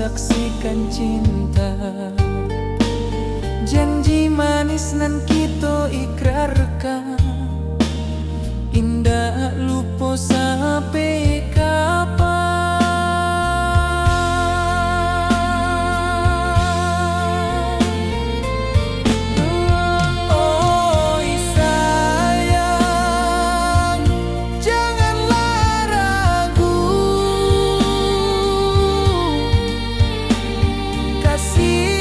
saksikan cinta. Janji manis nan kita ikrarkan, indah lupa sampai kapan. Oi sayang, janganlah ragu, kasih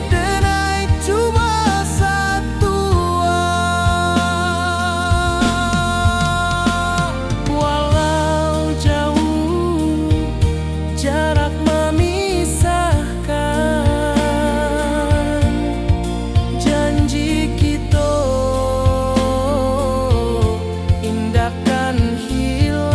denai cuma satu. Walau jauh jarak memisahkan, janji kita indahkan hilang.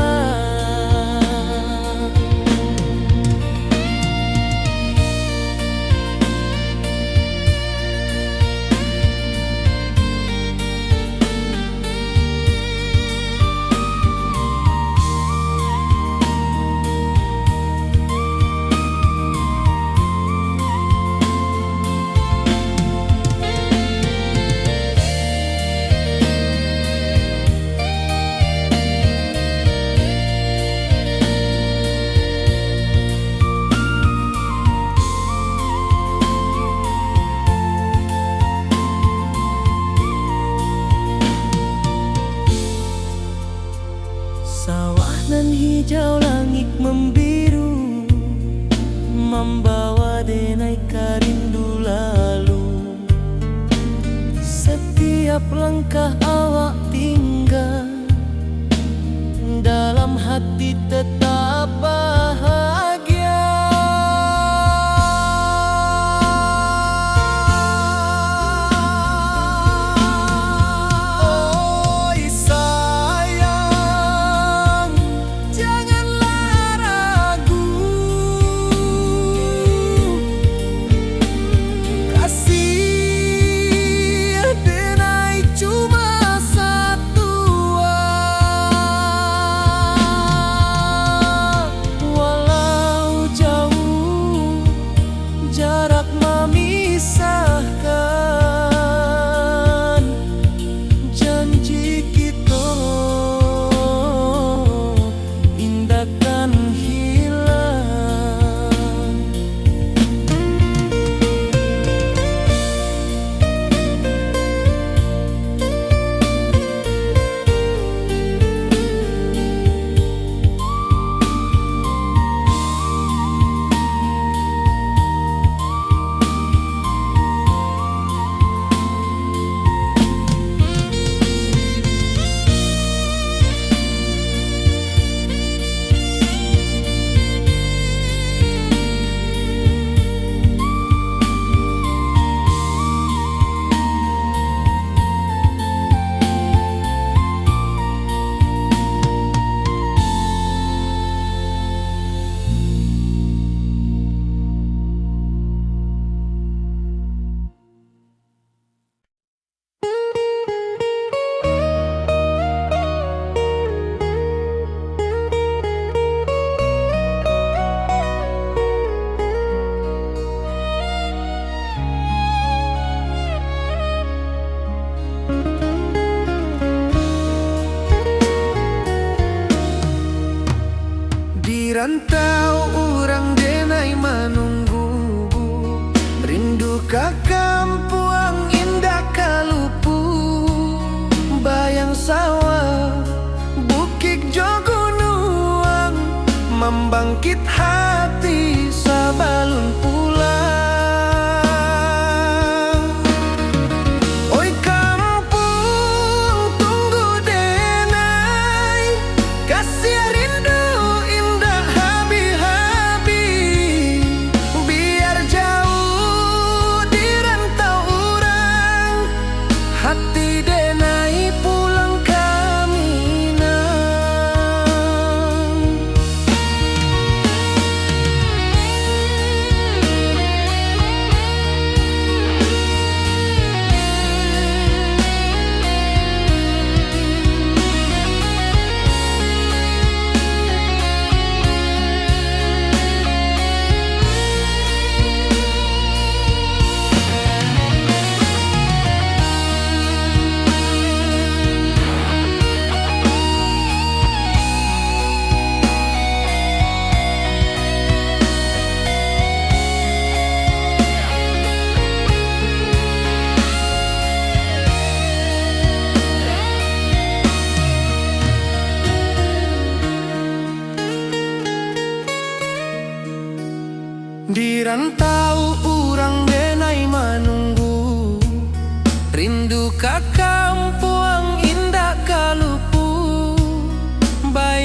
Sawah nan hijau, langit membiru, membawa denai karindu lalu. Setiap langkah awak tinggal, dalam hati tetap bahagia. Oi sayang, janganlah ragu, kasih denai cuma satu. Walau jauh jarak memisahkan, janji kita indahkan hilang. Di rantau orang denai menunggu, rindu ka kampuang indah kalupu. Bayang sawah, bukit jo gunung, membangkit hati sabalun pulang. Oi kampung tunggu denai, kasih rindu indah habi-habi. Biar jauh di rantau orang, hati denai pulang ke Minang.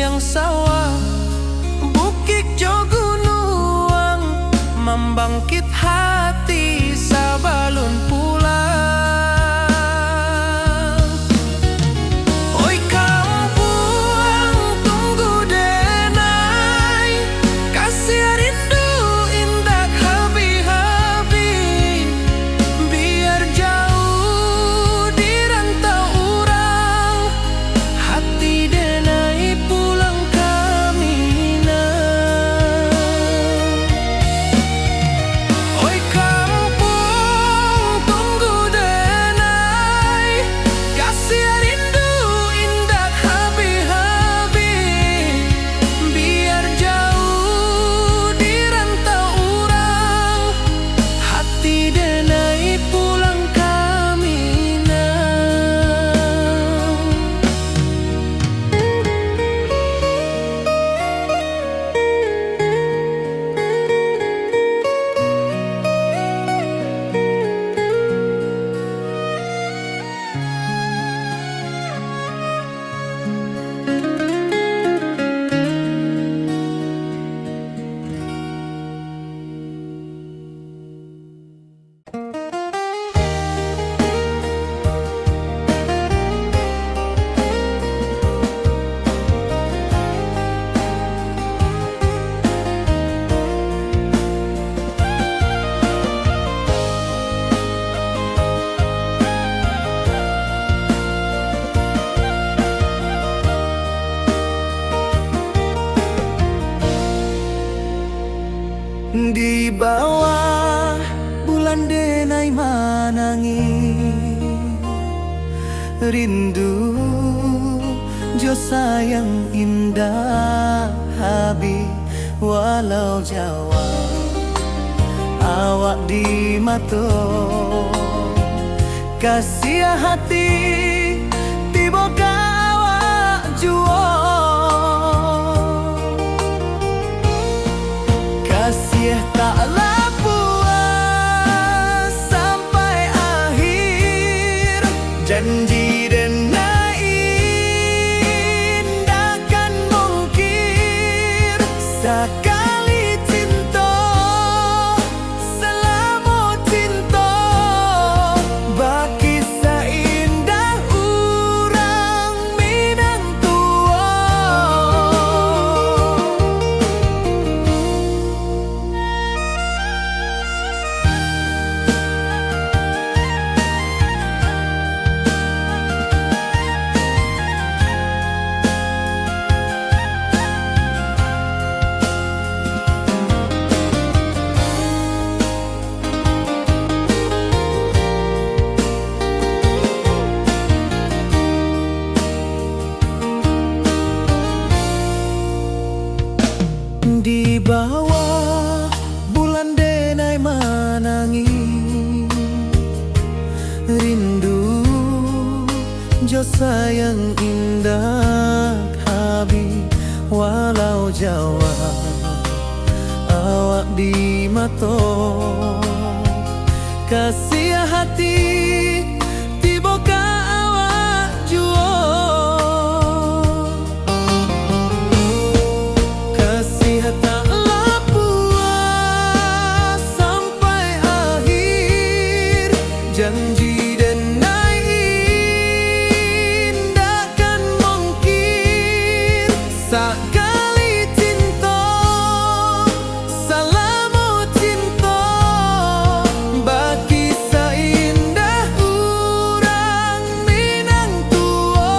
yang sawah, bukit jo gunung, membangkit hati sabalun pulang. Oi kampung tunggu denai, kasih rindu indah habis-habis. Biar jauh di rantau urang, hati denai pulang kamina. Oi kampung tunggu denai, kasih rindu indah habis-habis. Biar jauh di rantau urang, hati denai pulang kamina. Di bawah bulan denai manangi, rindu jo sayang indah habis. Walau Jawa awak di mato, kasih hati tiba awak juo. Kasih taklah puas sampai akhir, janji denai indakan mungkir. Sekali cinta selama cinta, baki seindah urang Minang tua. Di bawah bulan denai manangi, rindu jo sayang indah habis. Walau Jawa awak di mato, kasih hati tiba ka awak juo. Kasih taklah puas sampai akhir, janji denai indakan mungkir. Sekali cinta selama cinta, baki seindah urang Minang tua.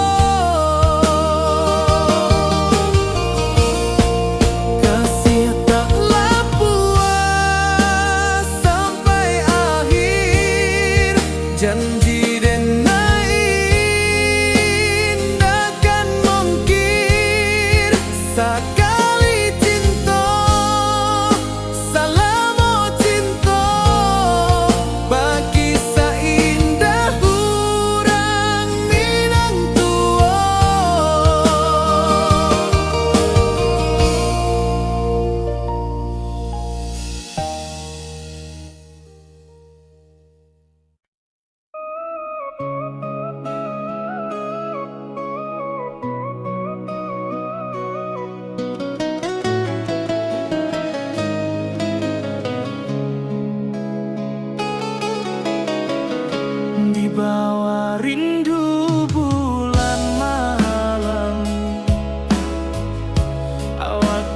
Kasih taklah puas sampai akhir, janji denai indakan mungkir.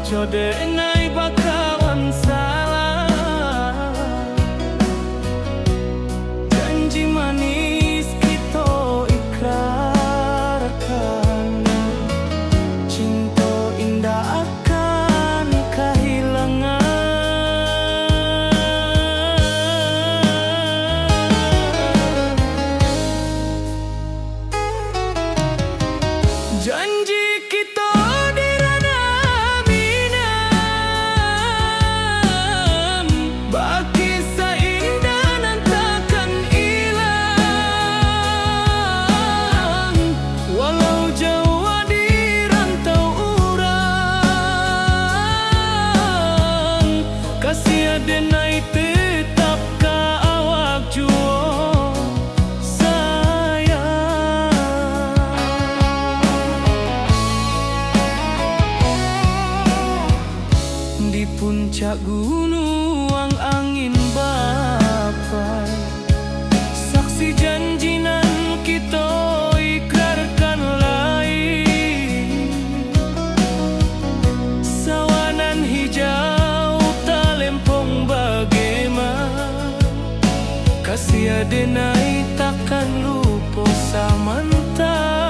Codenai bakawan salah, janji manis kita ikrarkan, cinta indah akan kehilangan. Janji kita di ranah minam, baki seindah nan takkan hilang, walau jauh di rantau urang, kasih adenai tetap ka awak juo di puncak gunung angin bapai, saksi janji nan kita ikrarkan lain, sawanan hijau talempong bagaimana, kasih adenai takkan lupa samantara.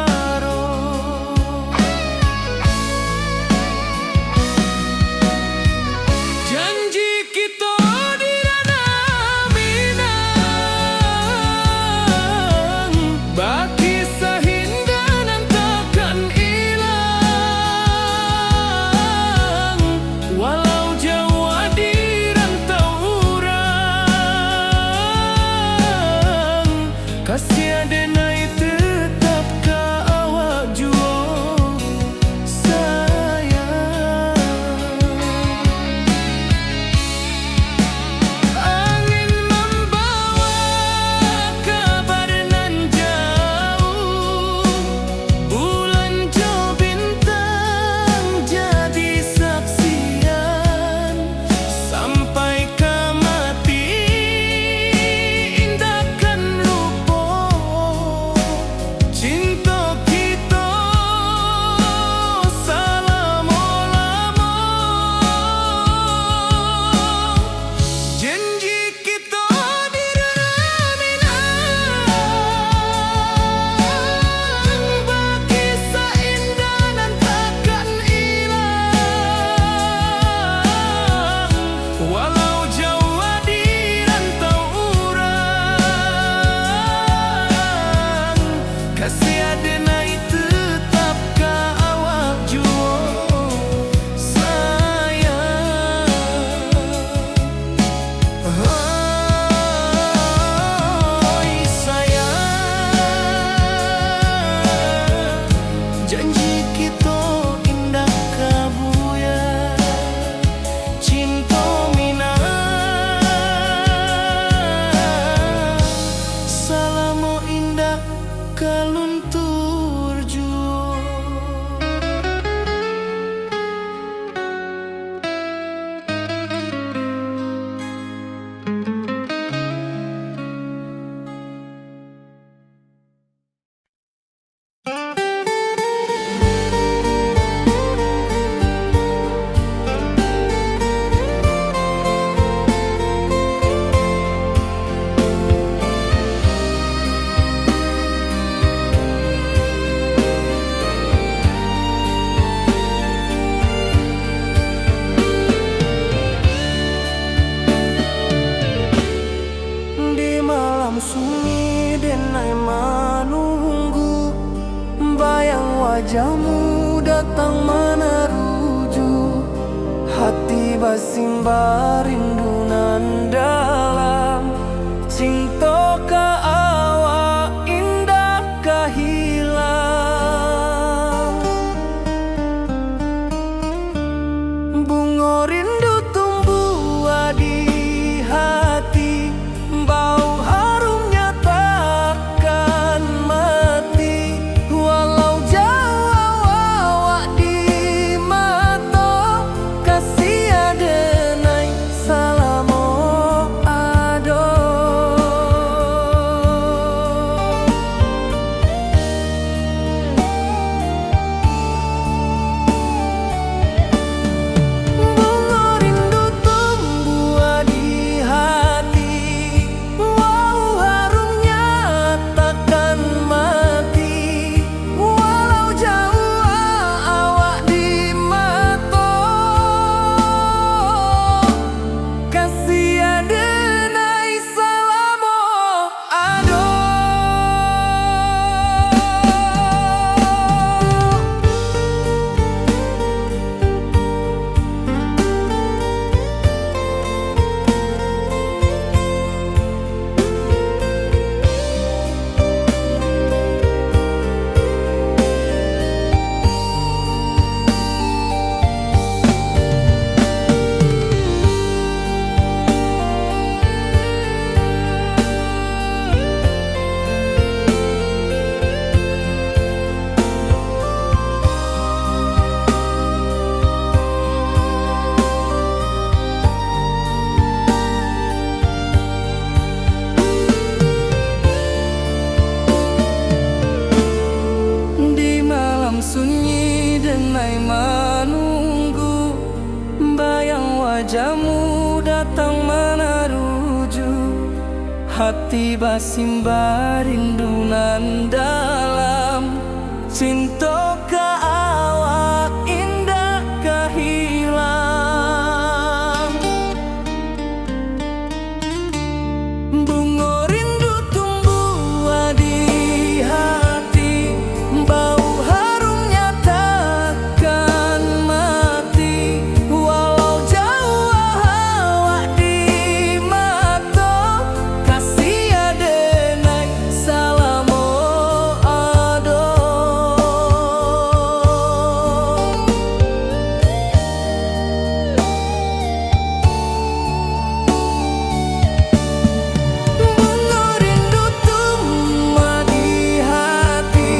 Janji kita di ranah minang, baki sahinda nan takkan hilang, walau jauh di rantau urang, kasih adenai tetap ka awak juo sayang. Angin membawa kabar nan jauh, bulan jo bintang jadi saksian, sampai ke mati indahkan lupa cinta kita selama-lama. Janji kita di ranah minang, baki seindah nan takkan hilang, walau jauh di rantau urang, kasih adenai tetap ka awak juo sayang. Oi sayang, janji kita indah kabuya, cinta minang, salamo indah kaluntur juo. Di malam sunyi denai menunggu, bayang wajahmu datang meneruju, hati basimba rindu nan dalam, cinta ka awak indah ka hilang, bunga rindu tumbuh di hati, bau harumnya takkan mati, walau jauh awak di mata, kasih adenai salah. wajahmu datang menaruju, hati basimba rindu nan dalam. Cinta ka awak indah kahilang. Bunga rindu tumbuh di hati, bau harumnya takkan mati. Walau jauh awak di mata, kasih adenai salamo ado. Bunga rindu tumbuh di hati,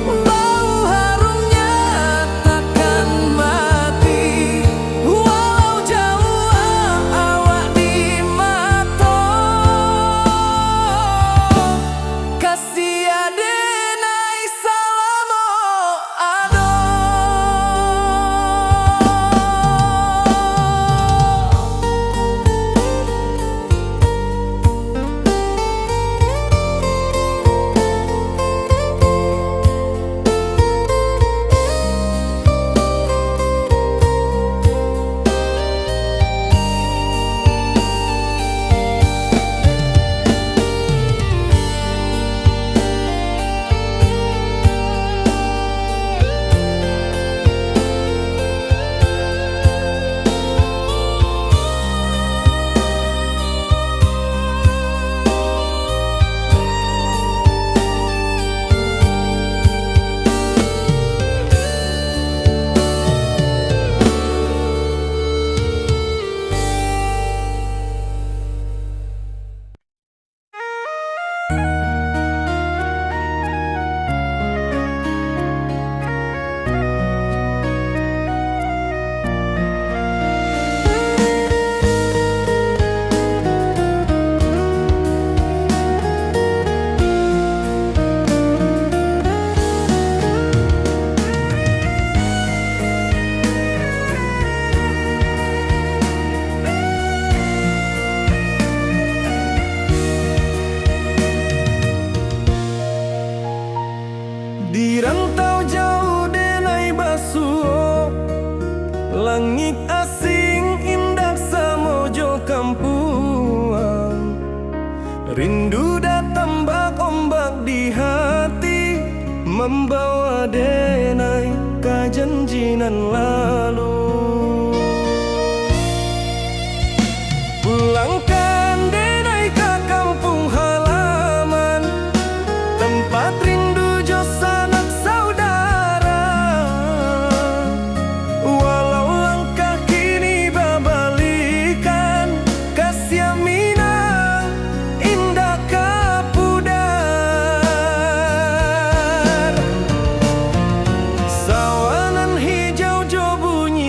bau harumnya takkan mati. Walau jauh awak di mata, kasih adenai salamo ado. Di rantau jauh denai basuh, langit asing indah samojo kampuang. Rindu datang bak ombak di hati, membawa denai ka janjinan lalu. Pulangkan denai ka kampung halaman, tempat rindu jo sanak saudara. Walau langkah kini babalikan, kasih minang indah kapudar. Sawanan hijau jo bunyi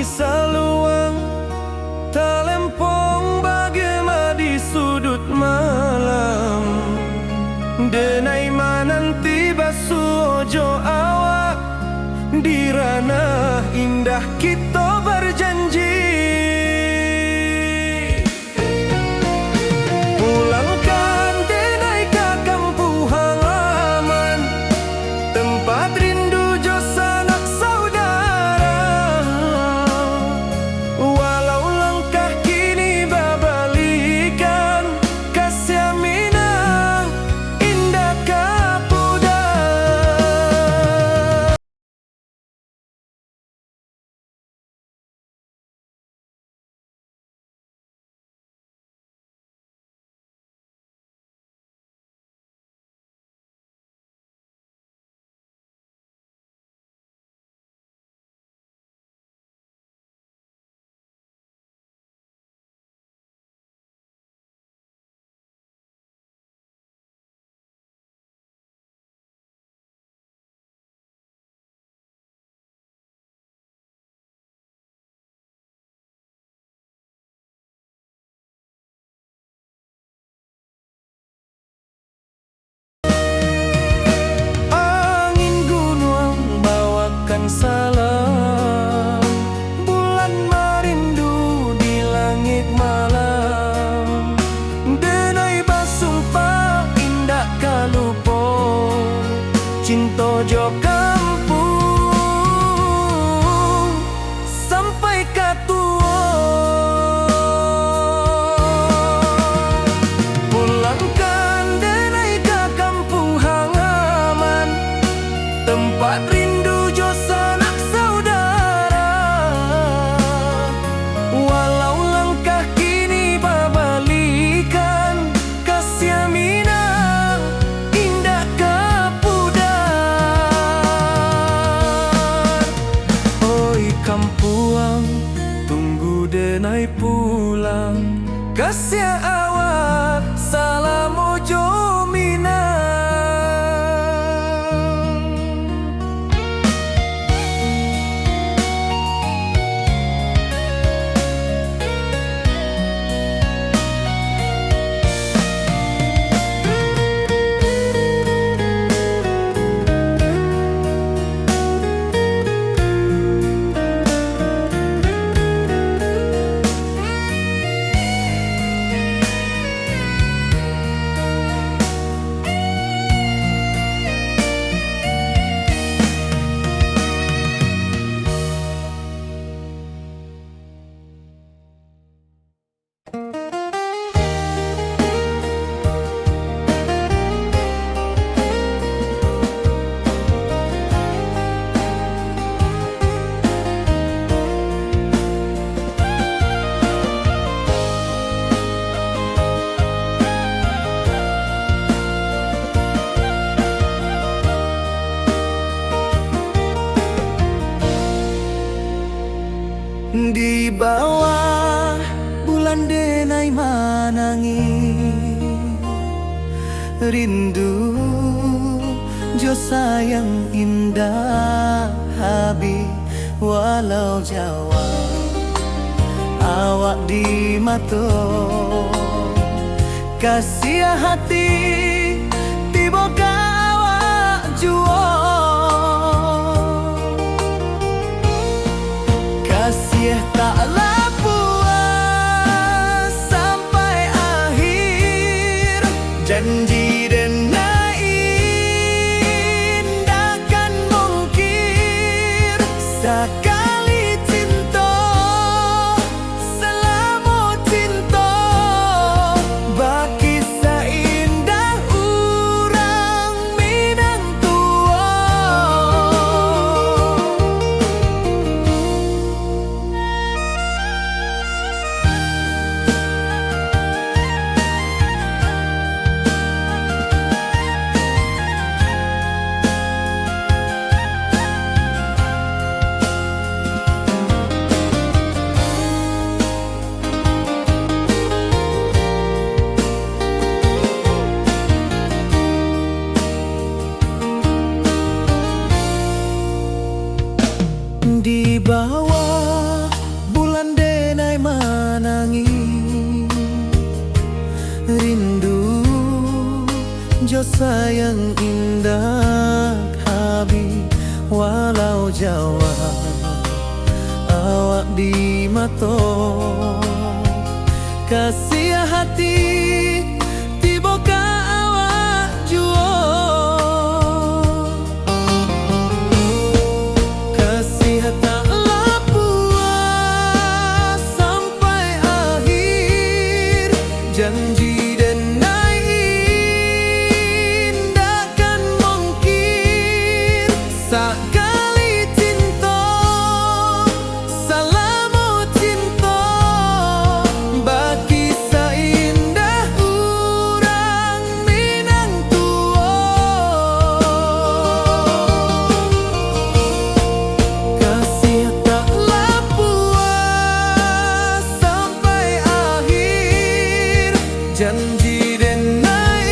denai pulang kasih awak salam ojo minang. Di bawah bulan denai manangi rindu jo sayang indah habis walau Jawa awak di mato kasih hati tiba awak jual kasih taklah puas sampai akhir janji denai indakan mungkir sekali cinta selama cinta baki seindah urang minang tua. Di bawah bulan denai manangi rindu jo sayang indah habis walau Jawa awak di mato kasih hati tiba awak jual taklah puas sampai akhir janji denai indakan mungkir sekali cinta selama cinta baki seindah urang minang tua. Kasih taklah puas sampai akhir janji denai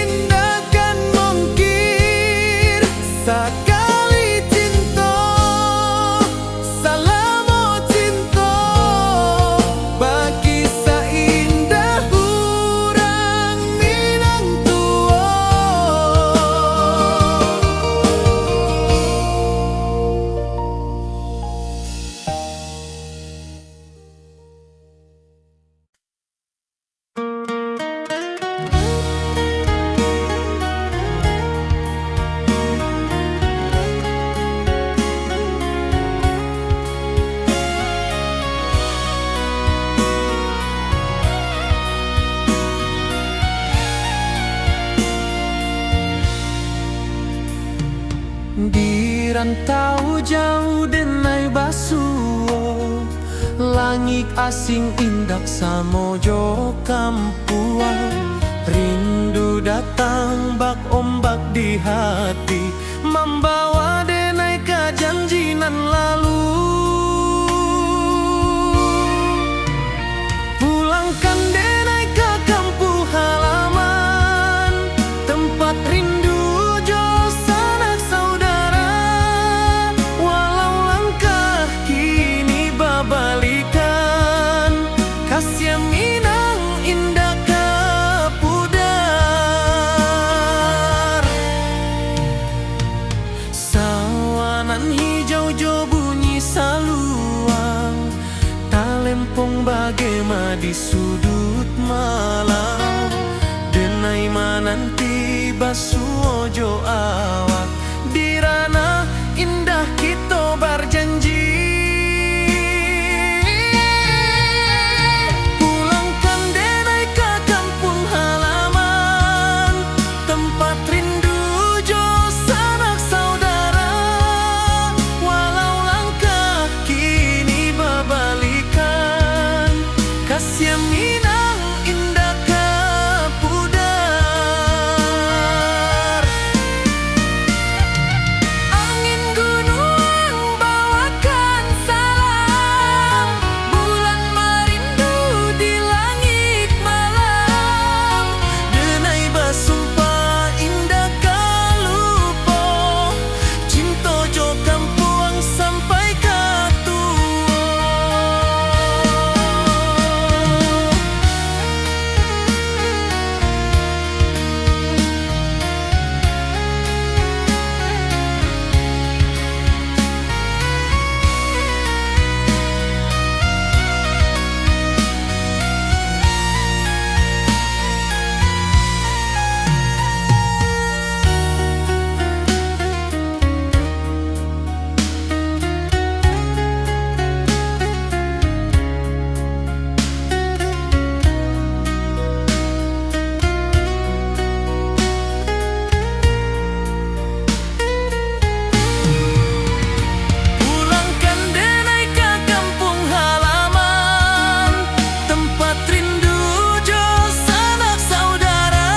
indakan mungkir sekali cinta selama cinta baki seindah urang minang tua. Di rantau jauh denai basuh langit asing indak samojo kampuan rindu datang bak ombak di hati membawa denai ke janji nan lalu. saluang, talempong bagema di sudut malam. Denai mananti basu ojo awak, di ranah indah kita berjanji. Pulangkan denai ke kampung halaman, tempat rindu jo sanak saudara. Walau langkah kini berbalikan, kasih Minang indah kapudar. Angin gunung bawakan salam, bulan merindu di langit malam. Denai basumpah indah kalupo, cinta jo kampuang sampai katua. Pulangkan denai ke kampung halaman, tempat rindu jo sanak saudara.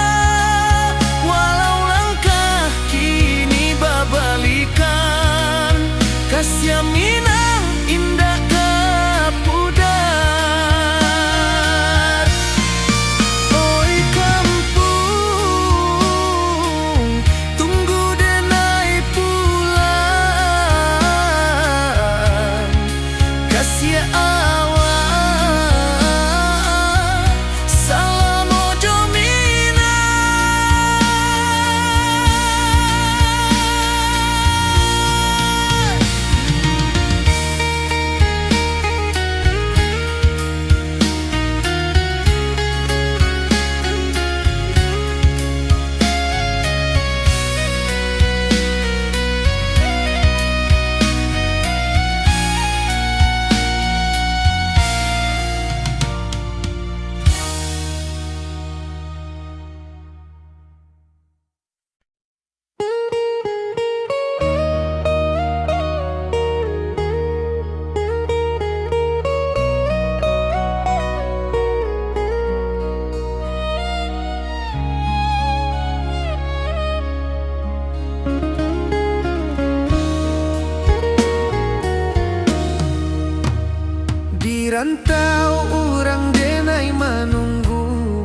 Walau langkah kini berbalikan, kasih Minang indah kapudar. Oi kampung, tunggu denai pulang. Kasih awak salam ojo Minang. Di rantau orang denai menunggu,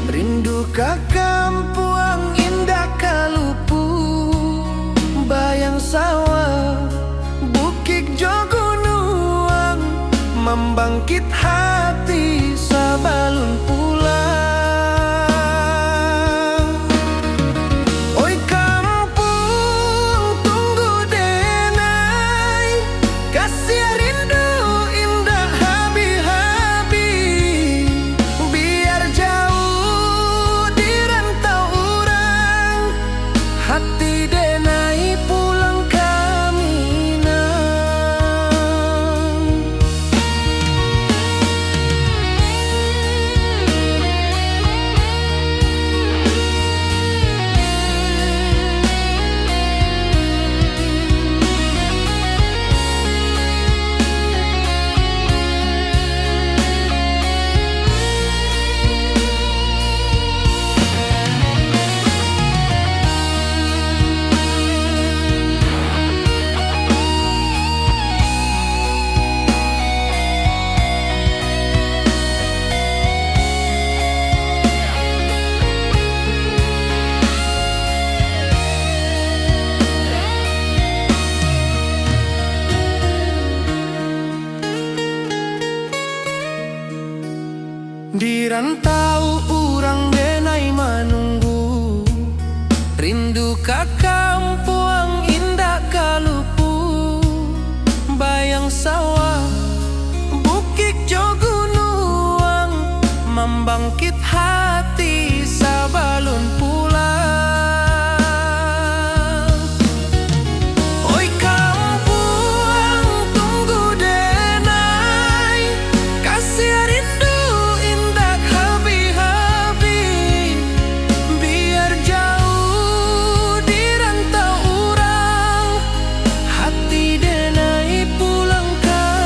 rindu ke kampung indah kalupu. Bayang sawah, bukit jo gunung, membangkit hati sabalun pulang. Oi kampung, tunggu denai, kasih rindu indah habi-habi. Biar jauh di rantau orang, hati denai pulang ke Minang. Di rantau urang denai menunggu, rindu ka kampung indah kalupu. ladang sawah, bukit jo gunung, membangkit hati sabalun pulang. Oi kampung tunggu denai, kasih rindu indah habis-habis. Biar jauh di rantau urang, hati denai pulang kampung.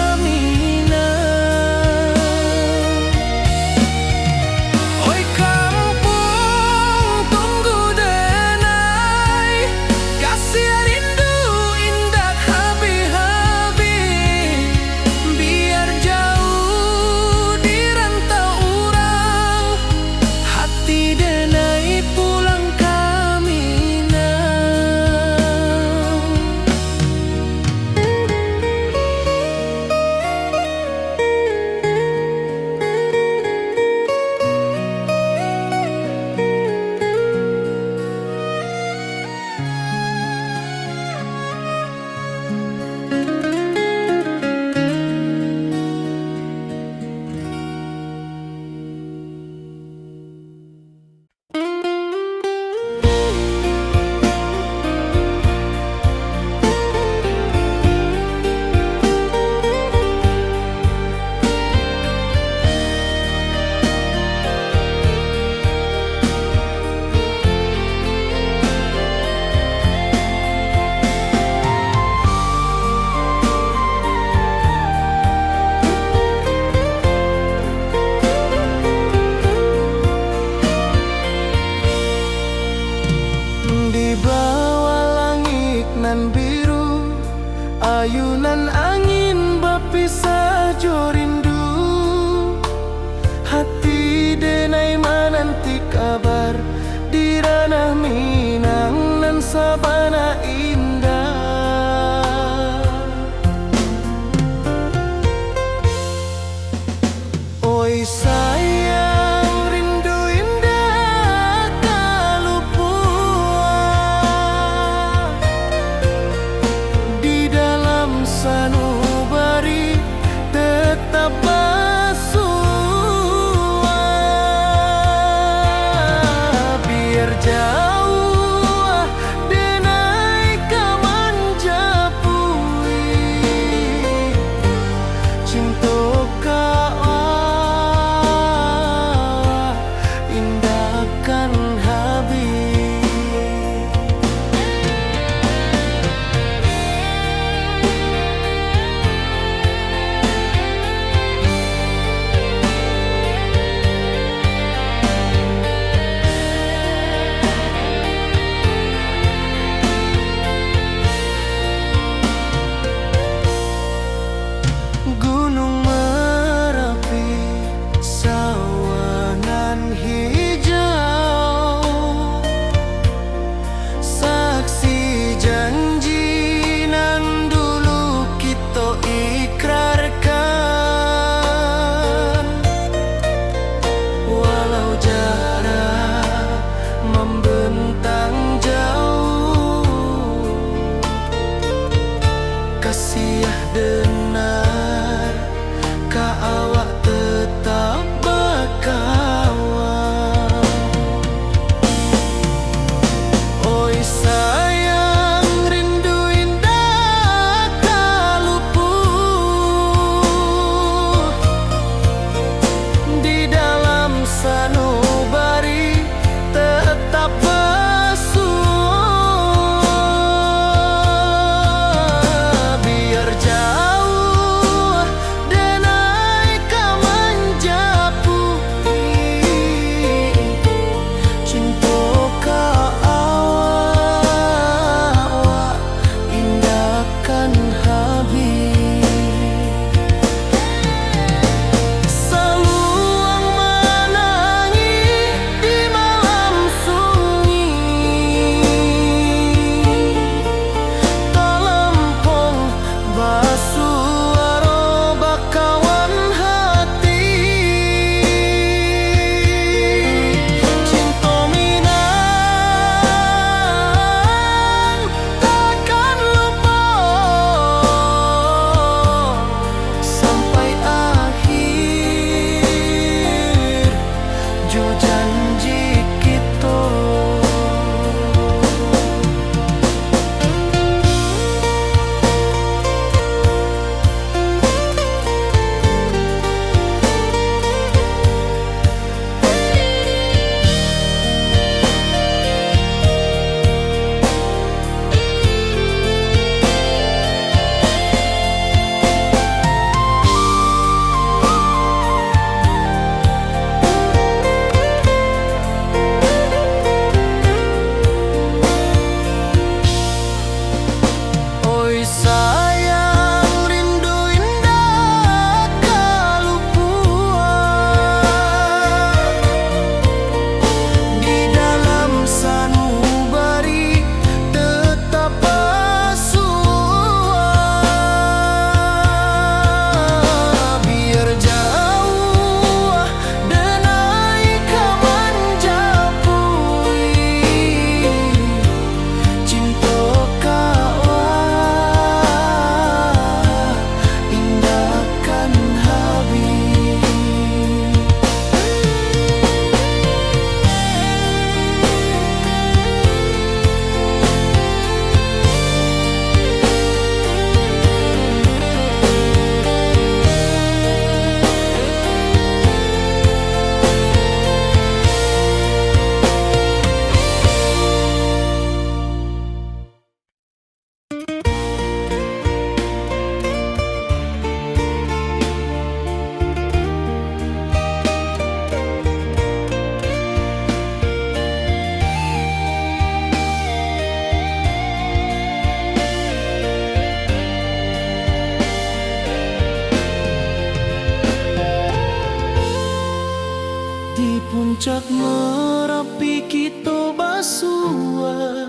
Puncak Merapi kita basua,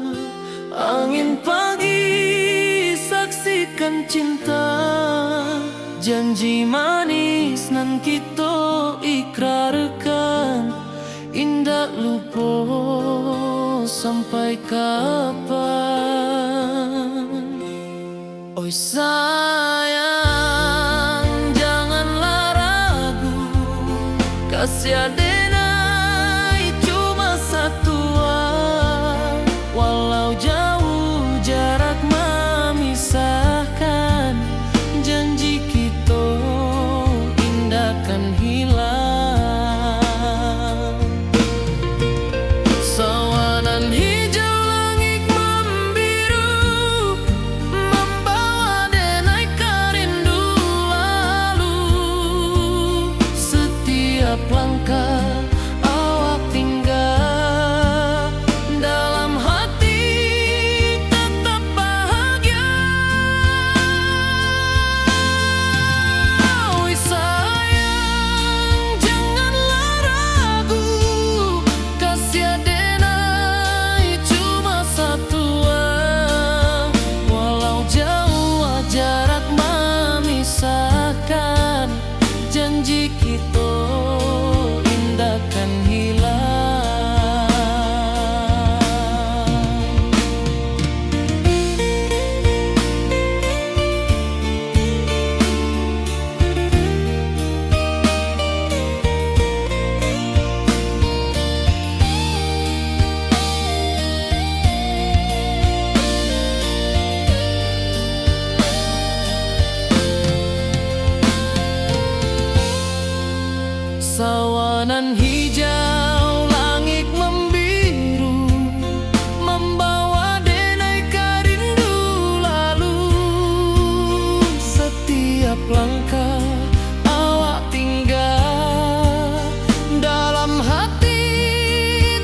angin pagi saksikan cinta, janji manis nan kita ikrarkan, indah lupa sampai kapan. Oi sayang, janganlah ragu, kasih adenai cuma satu, walau jauh jarak memisahkan, janji kita indah kan hilang. Sawanan hijau langit membiru, membawa denai kerindu lalu. Setiap langkah awak tinggal, dalam hati tetap bahagia. Oi sayang, janganlah ragu, kasih adenai cuma satu, walau jauh jarak memisahkan, janji kita indah kan hilang. Sawanan hijau langit membiru, membawa denai kerindu lalu. Setiap langkah awak tinggal, dalam hati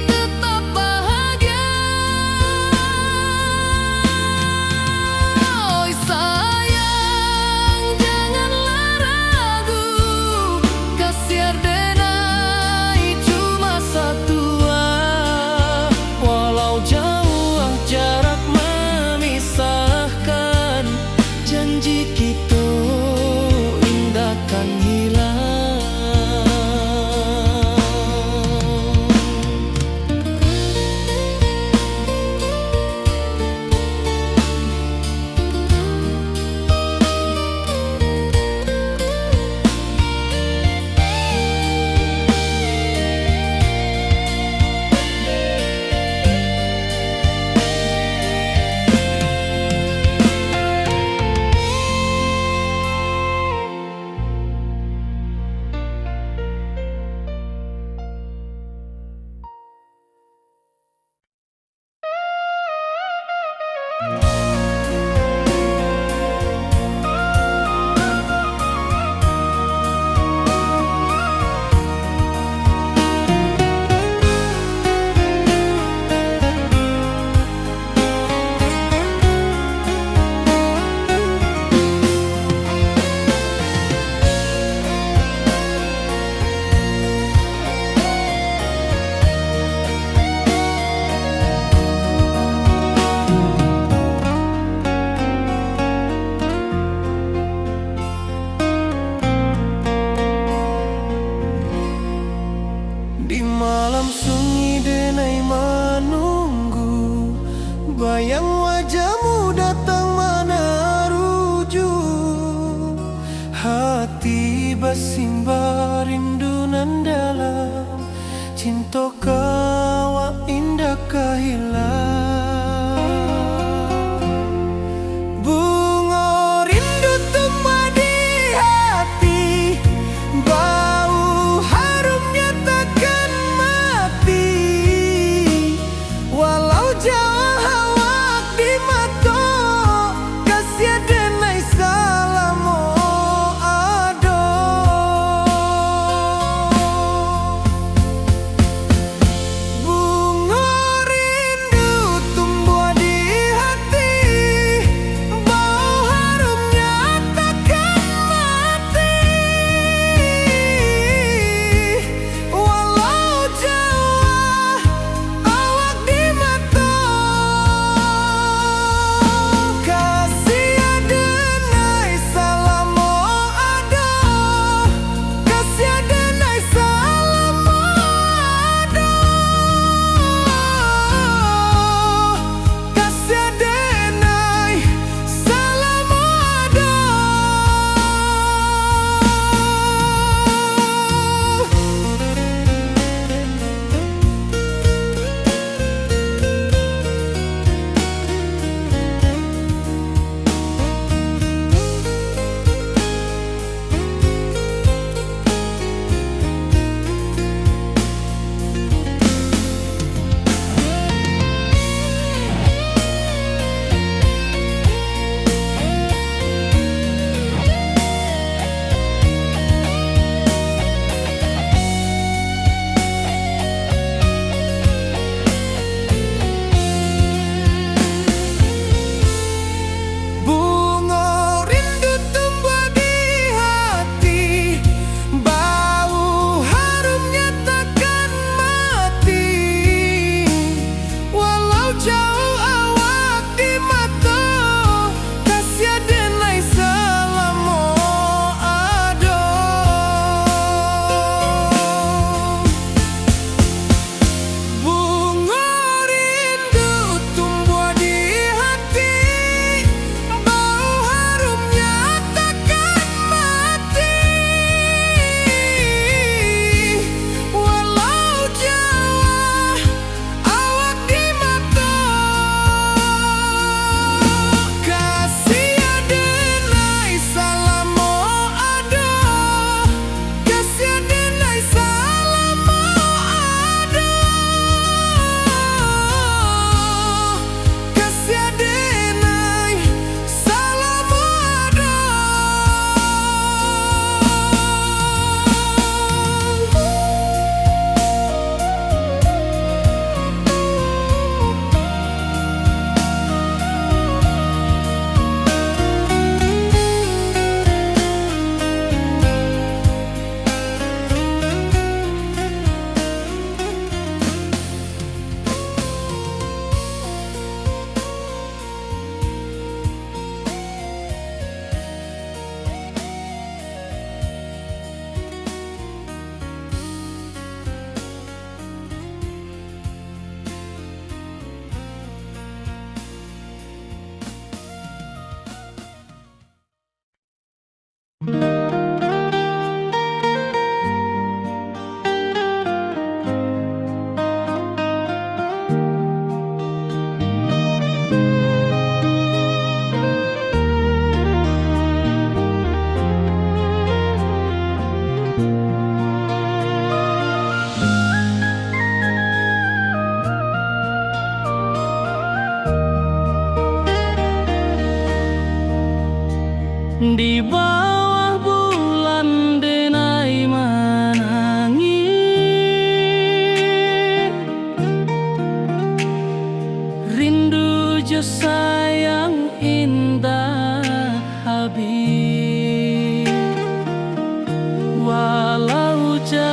tetap bahagia. Oi sayang, janganlah ragu, kasih adenai cuma satu, walau jauh jarak memisahkan, janji kita indah kan hilang. Di malam sunyi denai menunggu, bayang wajahmu datang meneruju. Hati bersimbar rindu nan dalam, cinta kawa indah kehilang. Bunga rindu tumbuh di hati, bau harumnya takkan mati, walau jauh awak di mata, kasih adenai salam ado. Bunga rindu Di bawah bulan denai menangis, rindu jo sayang indah habis. Walau jauh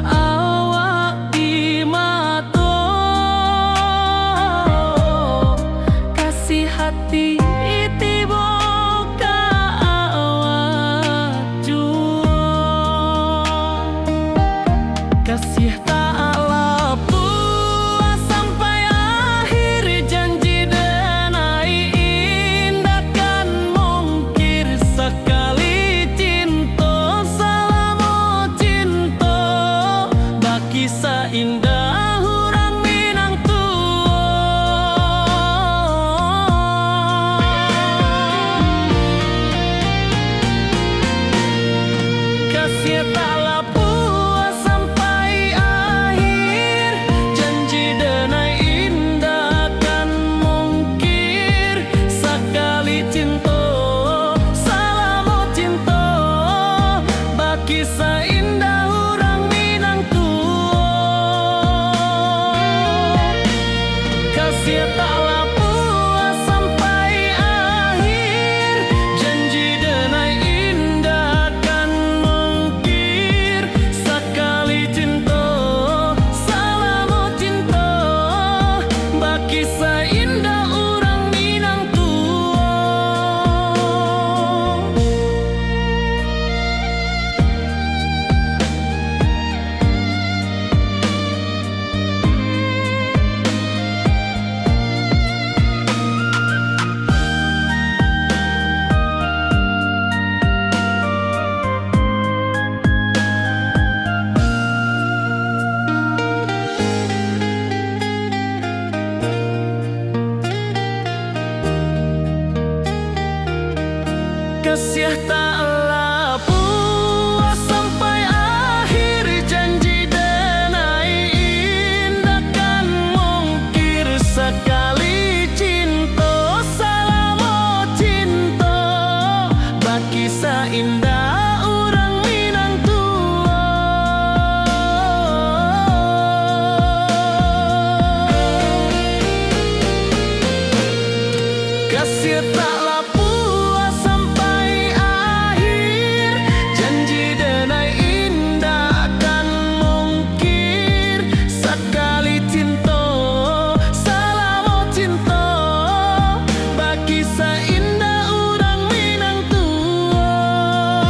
awak di mata, kasih hati kasih tak puas sampai akhir, janji denai indah kan mungkir sekali cinta, selama cinta baki seindah orang Minang tua. Kasih tak puas sampai akhir, janji denai indah kan mungkir sekali cinta, selama cinta baki seindah orang Minang tua. Kasih tak puas sampai akhir, janji denai indah kan mungkir sekali cinta, selama cinta baki seindah orang Minang tua. Kasih taklah puas sampai akhir, janji denai indah kan mungkir sekali cinta, selama cinta baki seindah orang Minang tua. Kasih taklah puas sampai akhir, janji denai indah kan mungkir sekali cinta, selama cinta baki seindah orang Minang tua.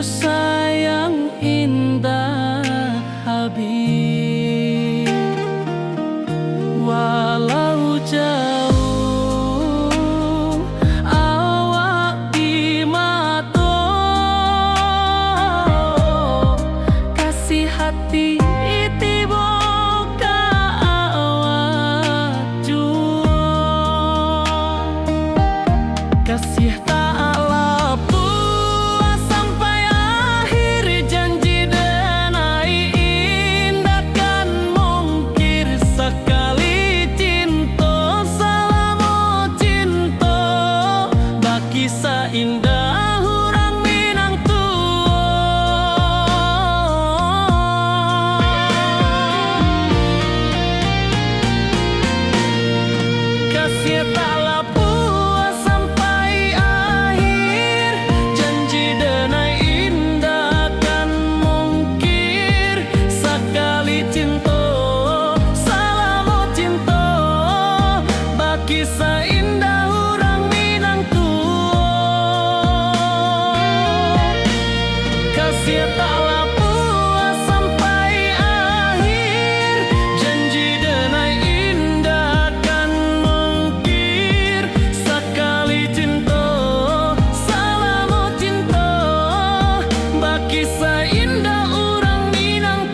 sayang indah habis, walau jauh awak di mata, kasih hati tiba ka awak jua, kasih tak lapuk sampai akhir, janji denai indah kan mungkir sekali cinta, selama cinta baki seindah orang Minang kasih tak lapuk sampai akhir, janji denai indah kan mungkir sekali cinta, selama cinta baki seindah orang Minang kasih tak lapuk sampai akhir, janji denai indah kan mungkir sekali cinta, selama cinta baki seindah orang Minang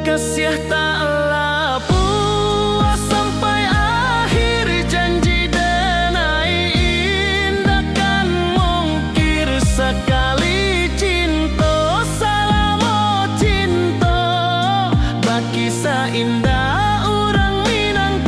kasih tak lapuk sampai akhir, janji denai indah kan mungkir sekali cinta, selama cinta baki seindah orang Minang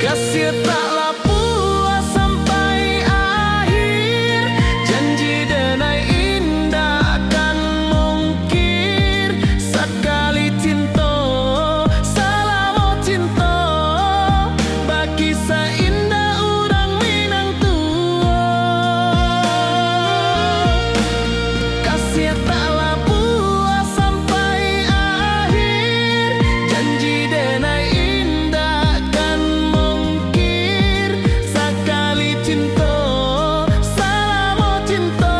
kasih tak lapuk sampai akhir, janji denai indah kan mungkir sekali cinta, selama cinta baki seindah orang Minang kasih tak lapuk sampai akhir, janji denai indah kan mungkir sekali cinta, selama cinta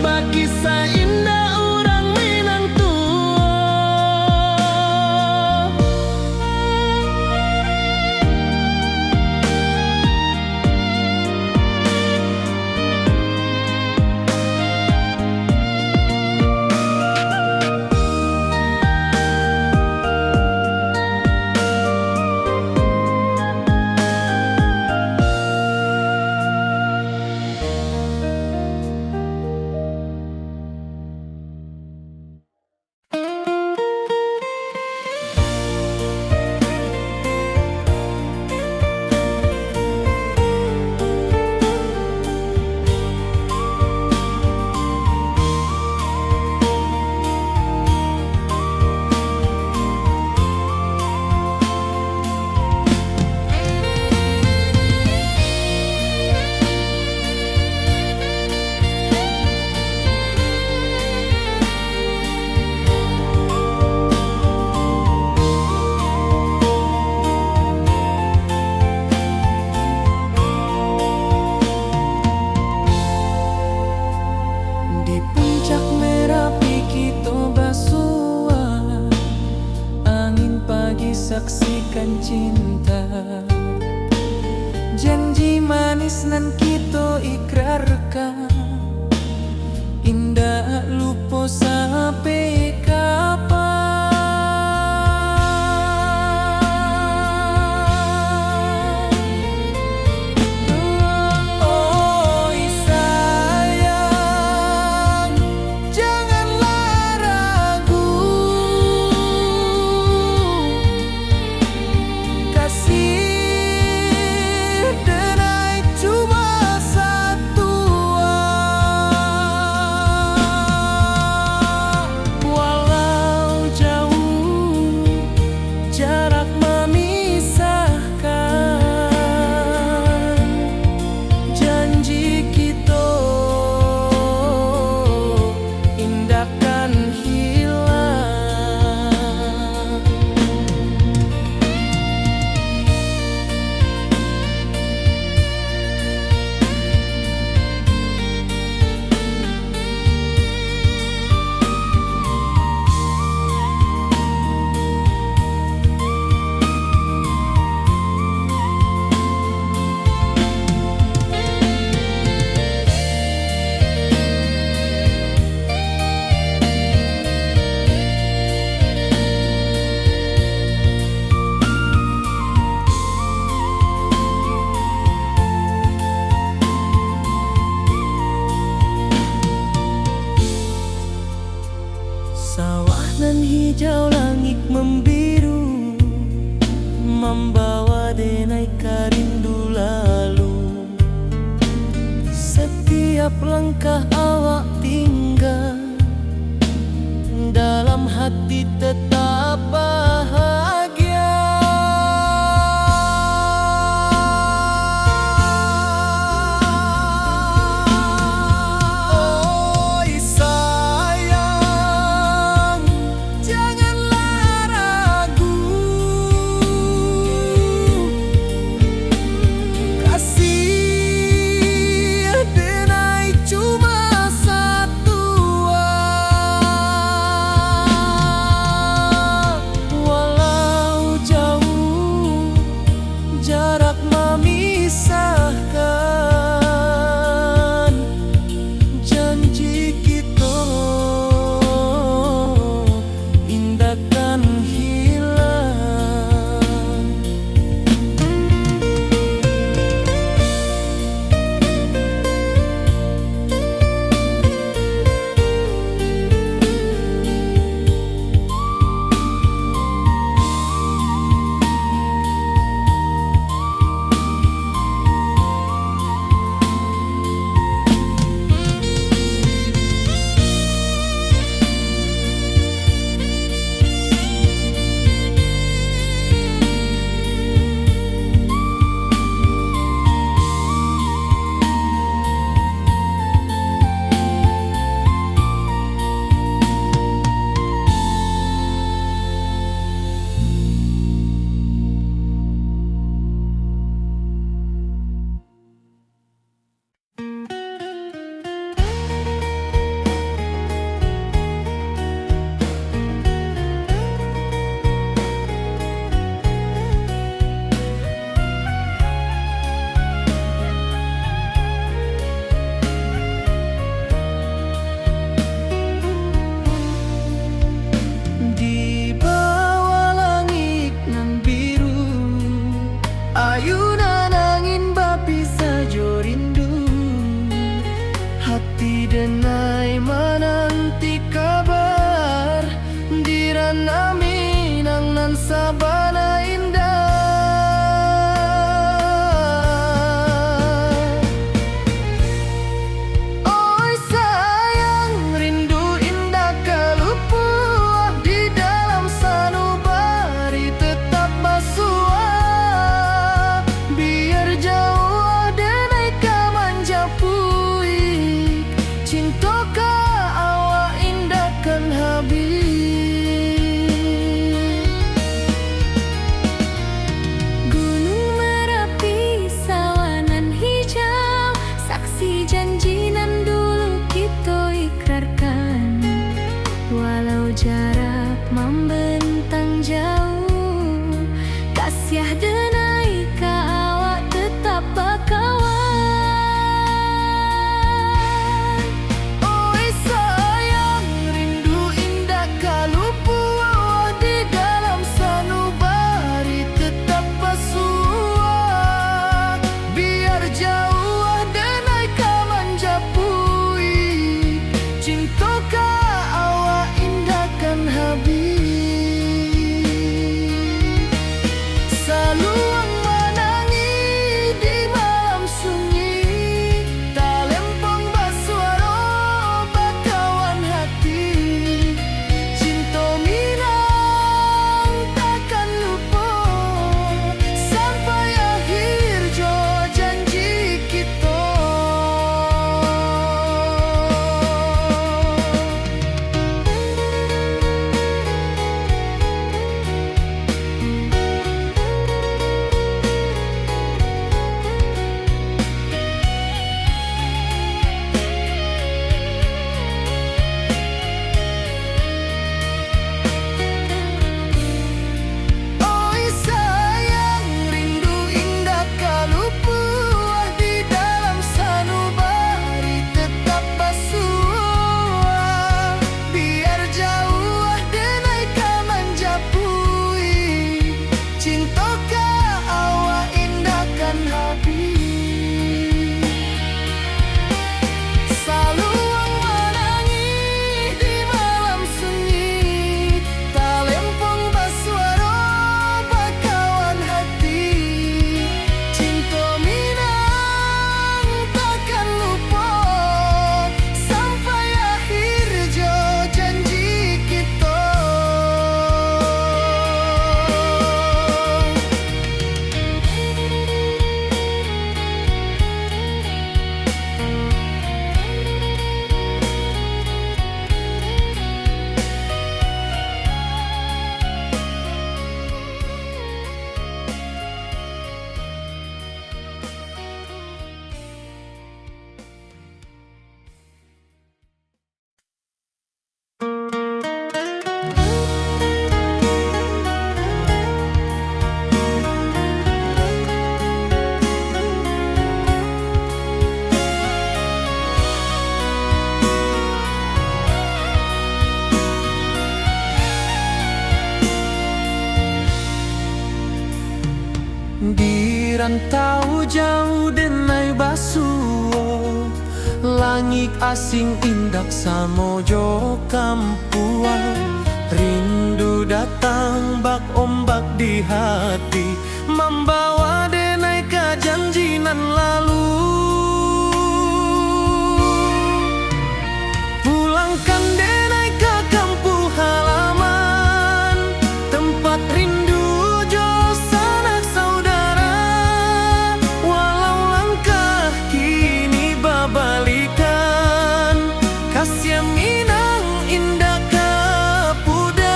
baki seindah orang Minang di puncak Merapi kita basua, angin pagi saksikan cinta, janji manis nan kita ikrarkan, indah lupa sampai kapan. Oi sayang, janganlah ragu, Sawah nan hijau, langit membiru, membawa denai rindu lalu. Setiap langkah awak tinggal, dalam hati tetap bahagia. Oi sayang, janganlah ragu, kasih denai cuma satu. Walau jauh jarak memisahkan, janji kita indahkan hilang. Di bawah langit nan biru, ayunan angin bapi sajo rindu. Hati denai menanti kabar, di ranah Minang nan sabana indah. Oi sayang, rindu indah kalupua, di dalam sanubari tetap basua. Biar jauh denai ka manjapui, cinta ka awak indahkan habis. Gunung Merapi, sawanan hijau, saksi janji nan dulu kita ikrarkan. Walau jarak membentang jauh, kasih denai ka awak tetap bakawan. Oi sayang, rindu indah kalupua, di dalam sanubari tetap basua. Biar jauh denai ka manjapui, cinta ka awak indahkan rantau jauh denai basuo, langit asing indak samojo kampuang. Rindu datang bak ombak di hati, membawa denai ke janjinan lalu. Pulangkan denai ke kampung halaman, tempat rindu jo sanak saudara. Walau langkah kini babalikan, kasih minang indah ke pudar.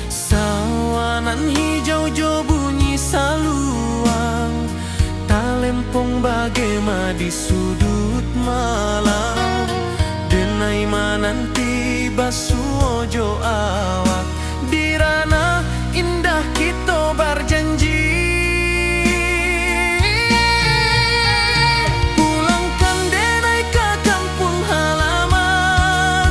Sawanan hijau jo bunyi saluang, talempong bagema di sudut malam. Denai mananti basuo jo awak, di ranah indah kita berjanji. Pulangkan denai ke kampung halaman,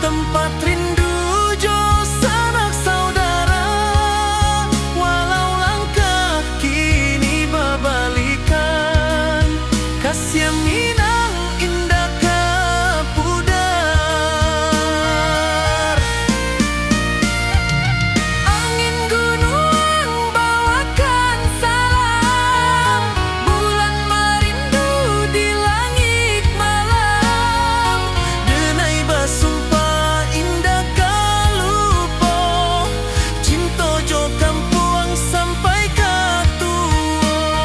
tempat rindu jo sanak saudara. Walau langkah kini babalikan, kasih minang indah ke pudar. Angin gunung bawakan salam, bulan merindu di langit malam. Denai basumpah indah kalupo, cinta jo kampuang sampai ke tua.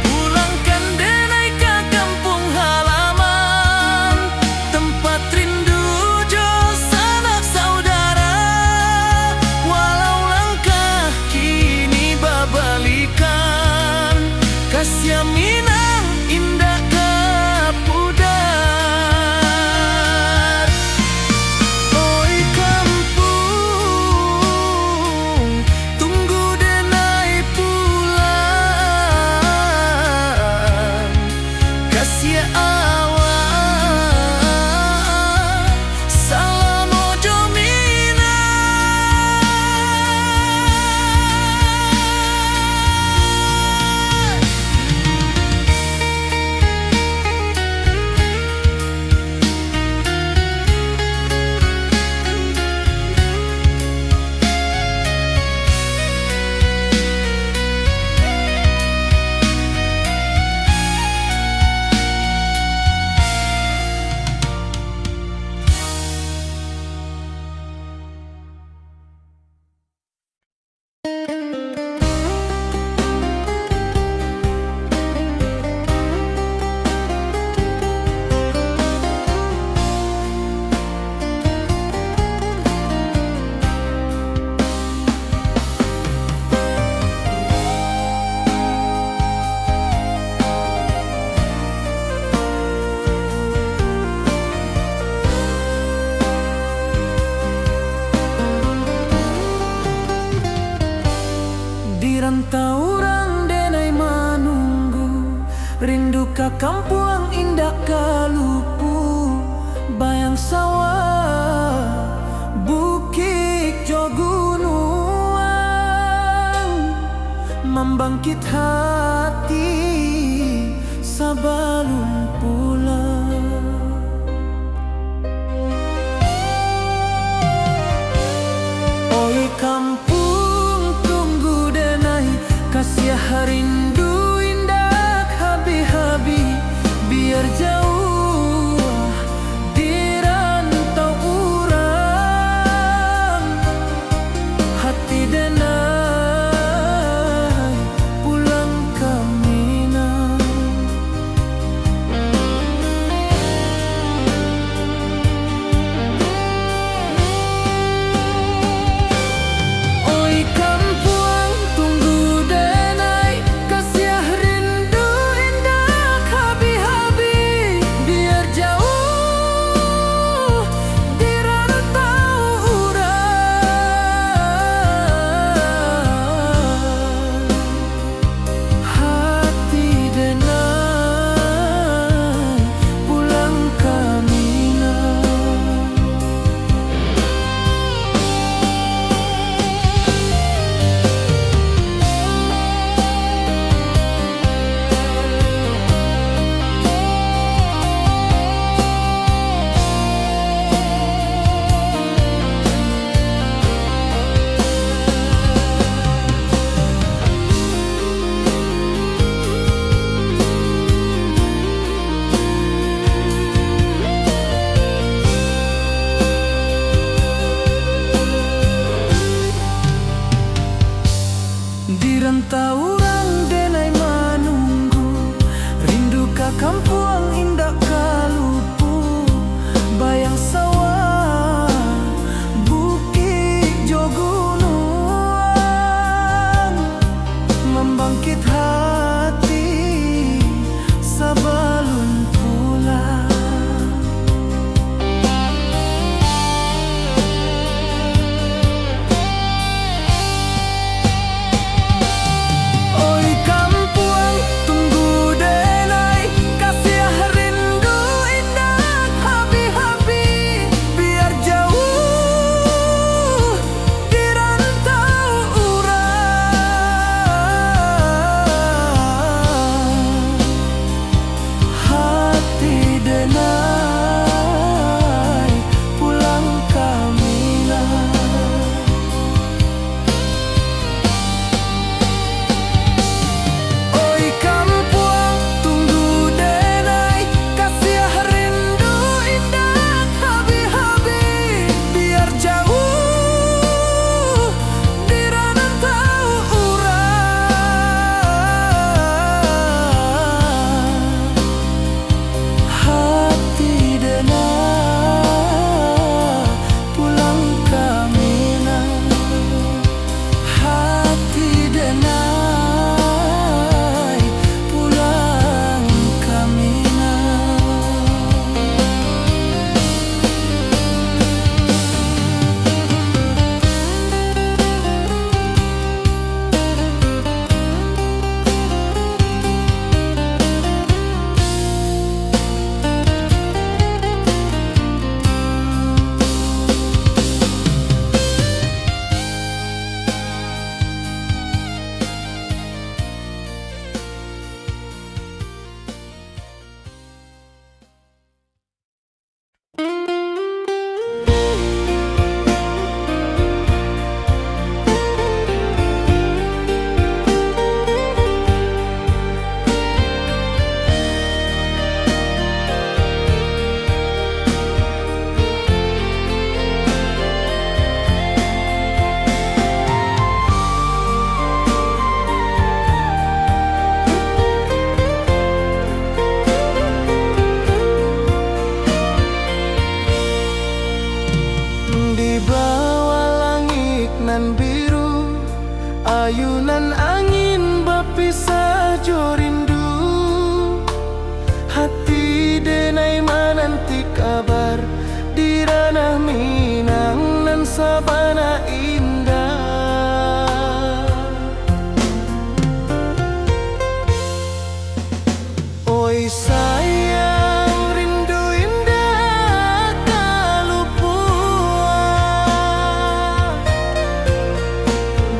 Pulangkan denai ke kampung halaman, tempat rindu jo sanak saudara. Walau langkah kini babalikan, kasih minang indah ke pudar. Oi kampung, tunggu denai pulang. Kasih awak, salam ojo minang. Di rantau orang denai manunggu, rindu ke kampuang indah kalupu. Bayang sawah, bukit jo gunung, membangkit hati sebelum pulang. Oi kampung, tunggu denai, kasih rindu indah habi-habi. Biar jauh di rantau urang, hati denai pulang Di bawah langit nan biru, ayunan angin bapisa jo rindu. Hati denai menanti kabar di ranah Minang nan sabana indah. Oi sayang, rindu indah kalupua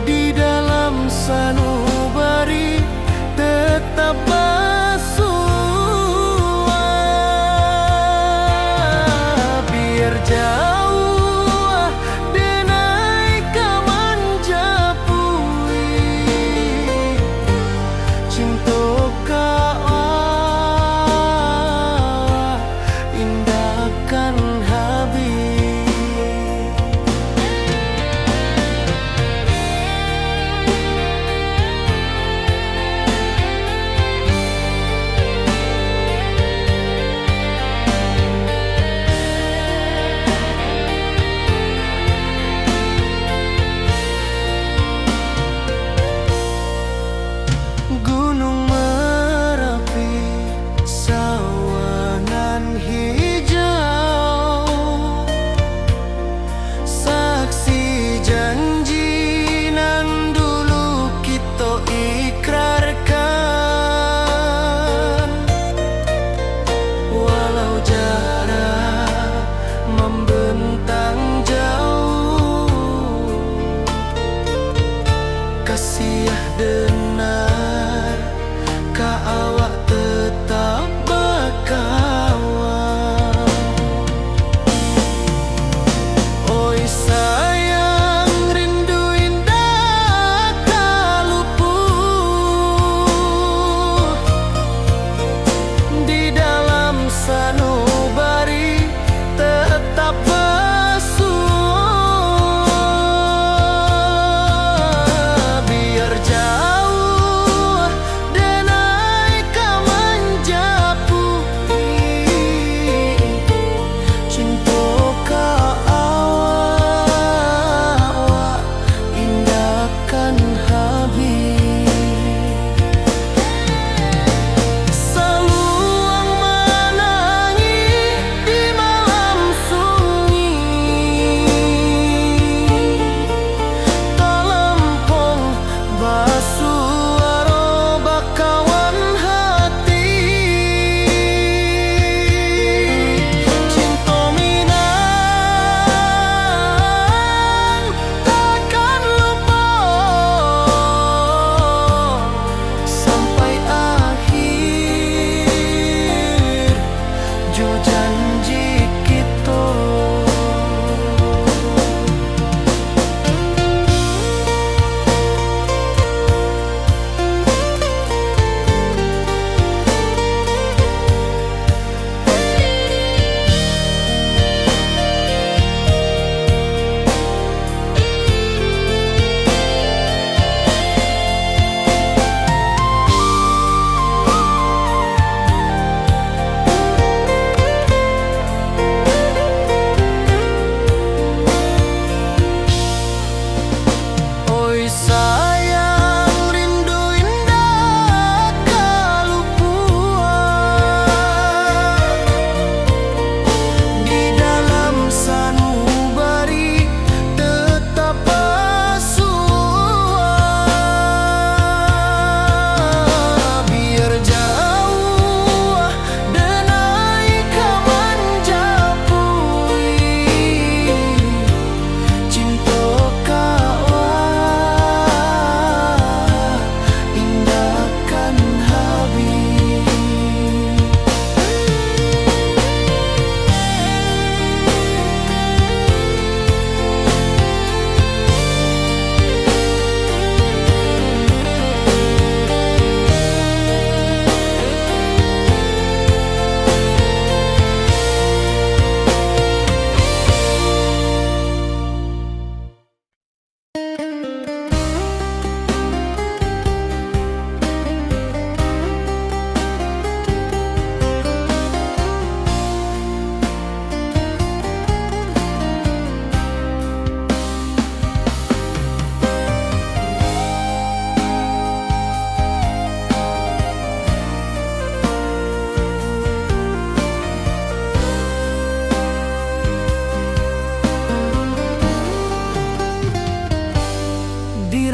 di dalam sanu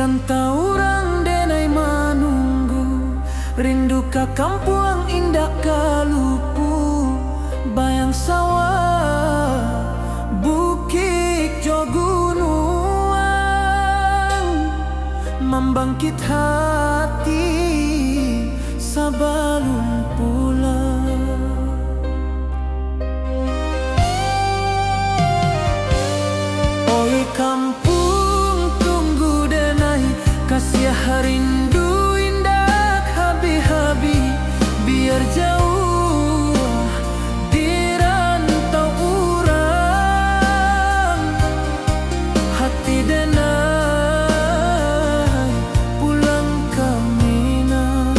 rantau orang denai manunggu, rindu ka kampung indah kalupu, bayang sawah bukit jo gunung, membangkit hati sebelum pulang. Oi kampung tunggu denai, kasih rindu indah habi-habi, biar jauh di rantau urang, hati denai pulang ke Minang.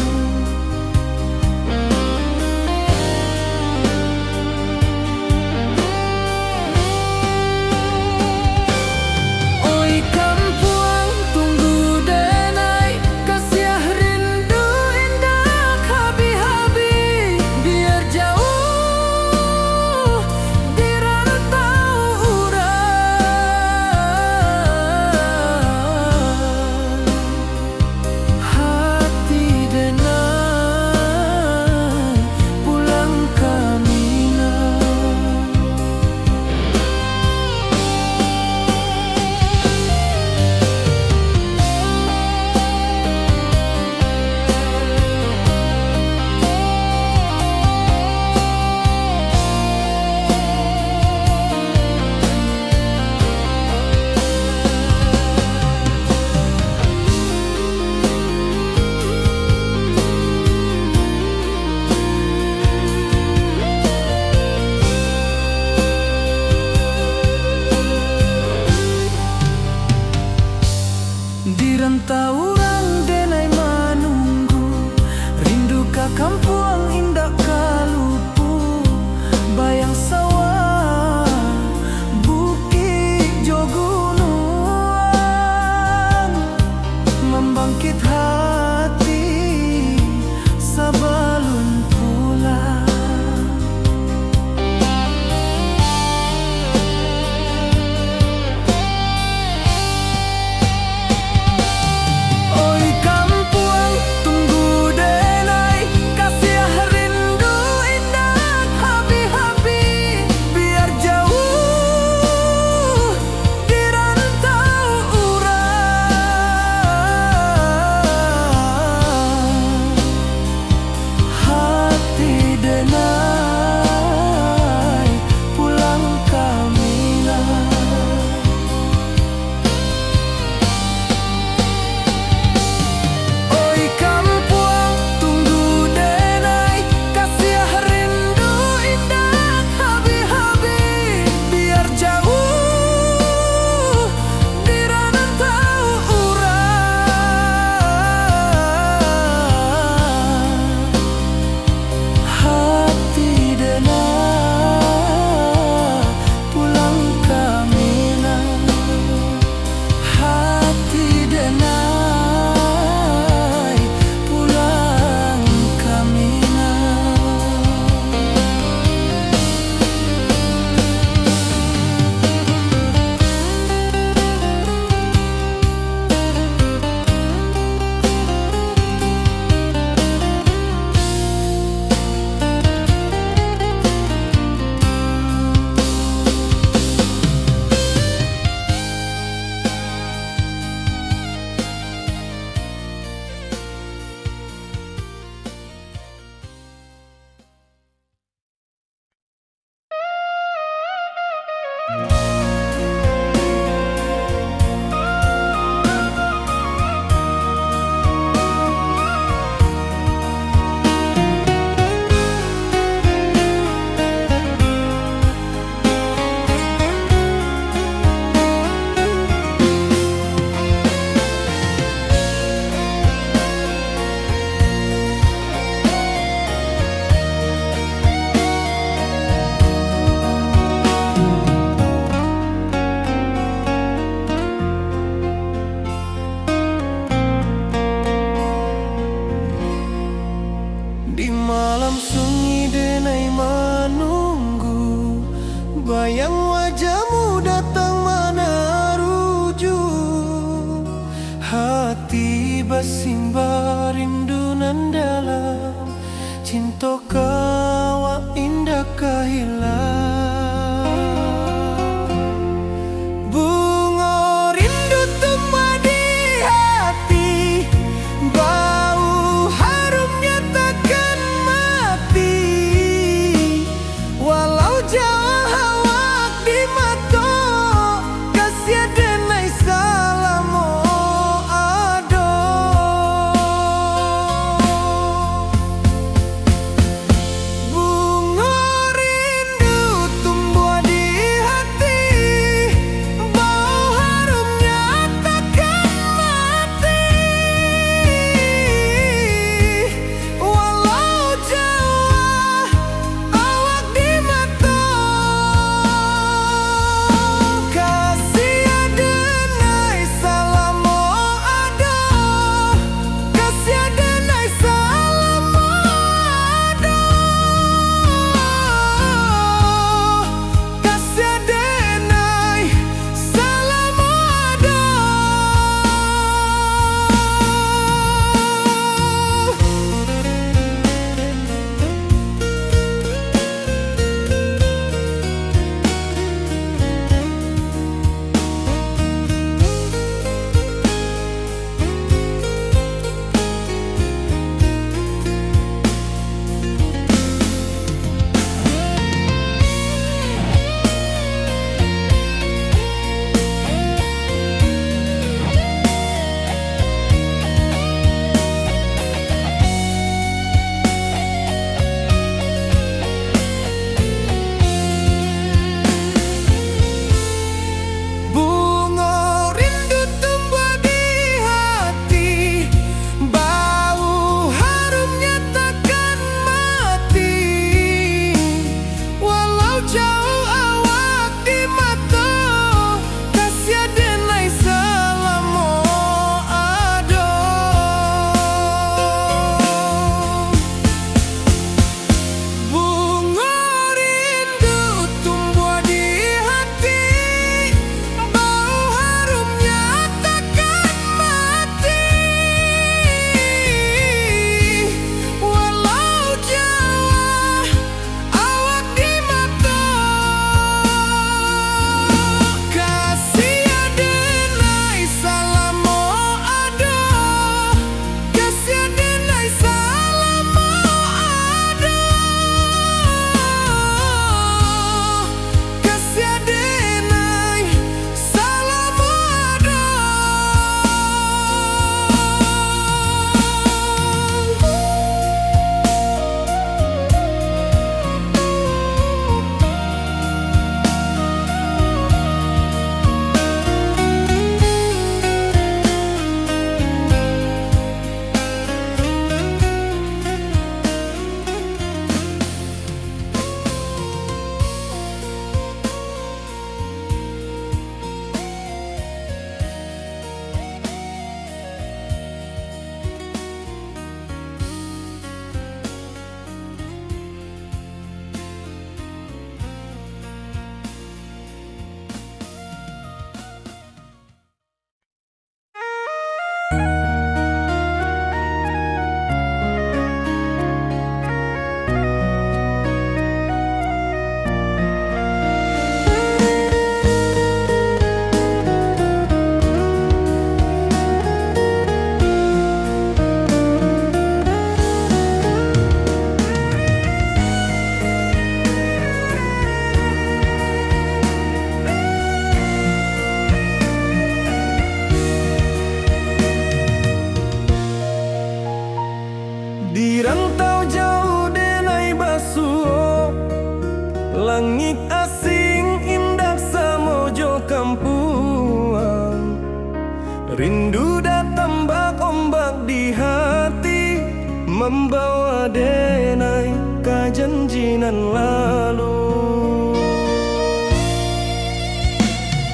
membawa denai ka janjinan lalu.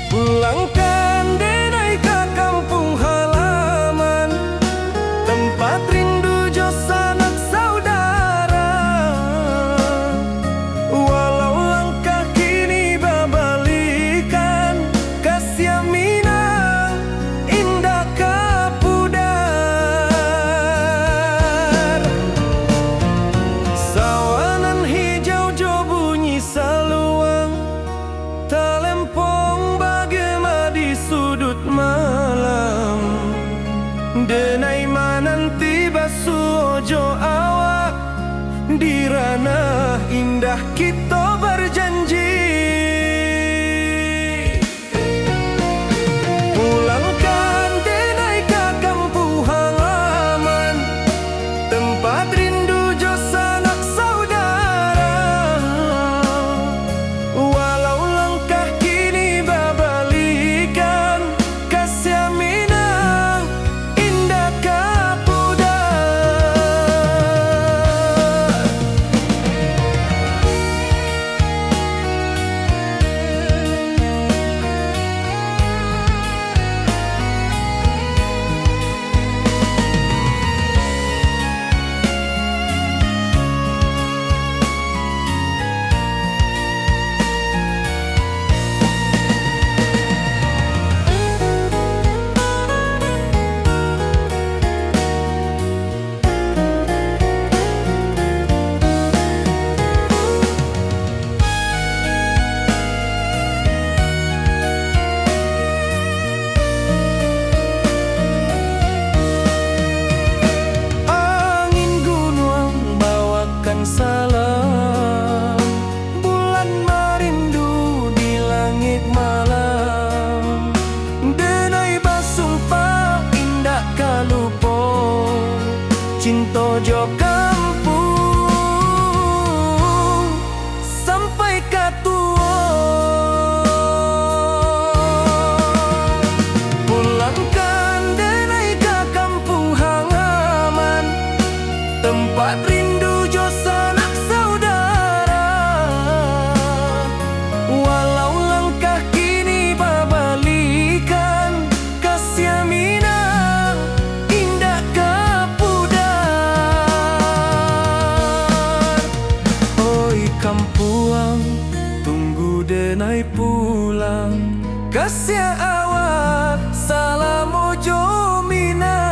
Pulangkan denai ka kampung halaman, tempat rindu jo sanak saudara. Walau langkah kini babalikan, kasih Minang indah ka pudar. Sawanan hijau jo bunyi saluang, talempong bagema di sudut malam. Denai mananti basuh jo awak, di ranah indah kita berjanji. Pulangkan denai ka kampung halaman, tempat rindu jo sanak saudara. Walau langkah kini babalikan, kasih Minang indah ka pudar. Angin gunung bawakan salam, bulan merindu di langit malam. Denai basumpah indah kalupo, cinta jo kampung sampai katua. Pulangkan denai ka kampung halaman, tempat rindu jo sanak saudara. Walau langkah kini babalikan, kasih Minang indah ka pudar. Oi kampuang, tunggu denai pulang, kasih awak salam ojo Minang.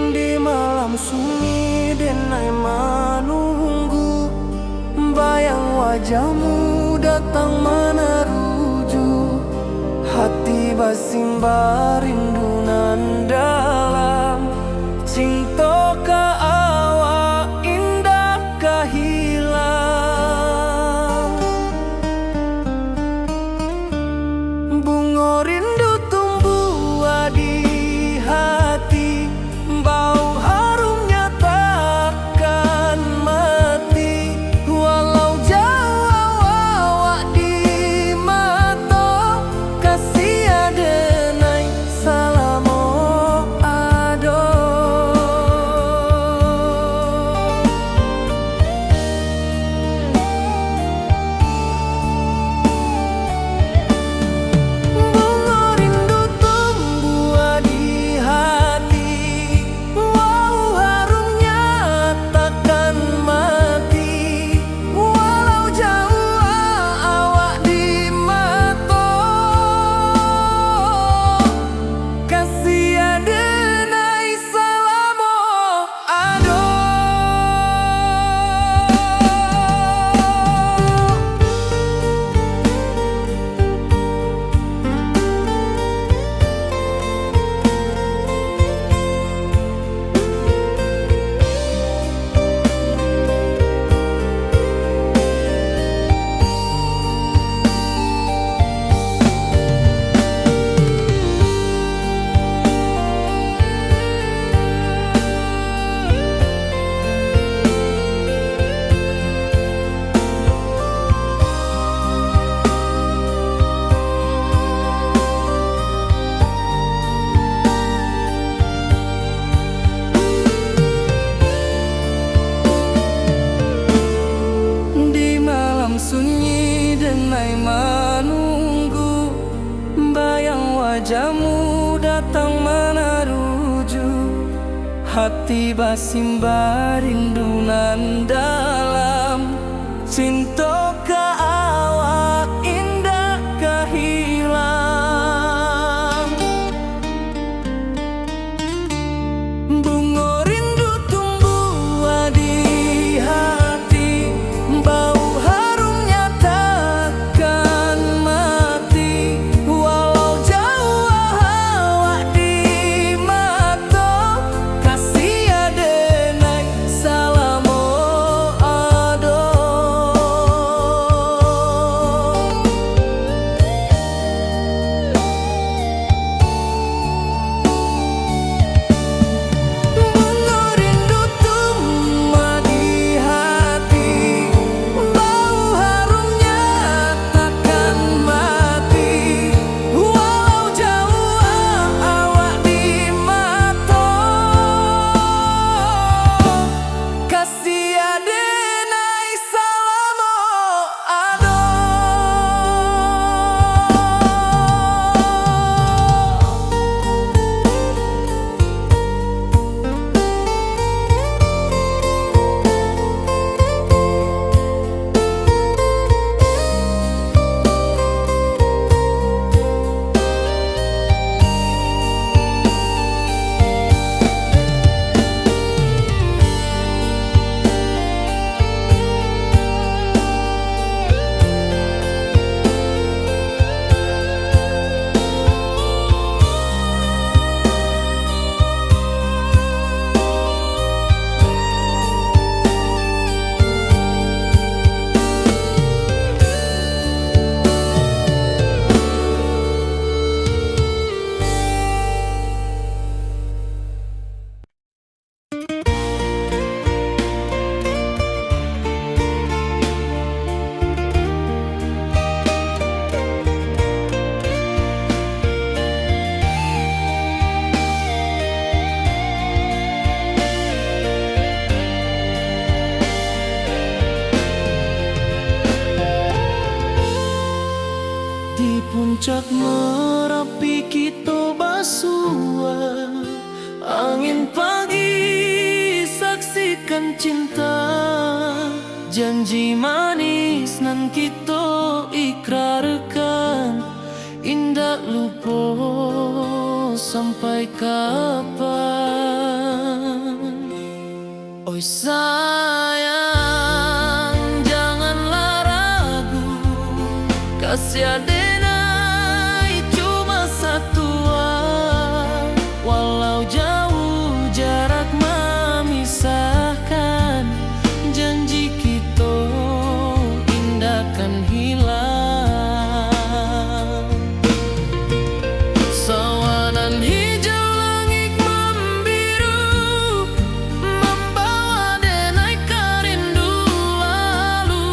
Di malam sunyi denai menunggu, bayang wajahmu datang meneruju. Hati basimba rindu nan dalam, cinta ka awak indah ka hilang. Bunga rindu tumbuh di hati, bau harumnya takkan mati. Walau jauh awak di mata, kasih denai denai menunggu, bayang wajahmu datang meneruju. Hati basimba rindu nan dalam, cinta ka awak indah kahilang. Bunga rindu tumbuh di hati, bau harumnya takkan mati. Walau jauh awak di mata, kasih adenai salamo ado. Bunga rindu tumbuh di hati, bau harumnya takkan mati. Walau jauh awak di mata, kasih adenai salamo ado. Di puncak Merapi kita basua, angin pagi saksikan cinta. Janji manis nan kita ikrarkan, indah lupa sampai kapan. Oi sayang, janganlah ragu, kasih adenai cuma satu. Walau jauh jarak memisahkan, janji kita indah kan hilang. Sawanan hijau langit membiru, membawa denai karindu lalu.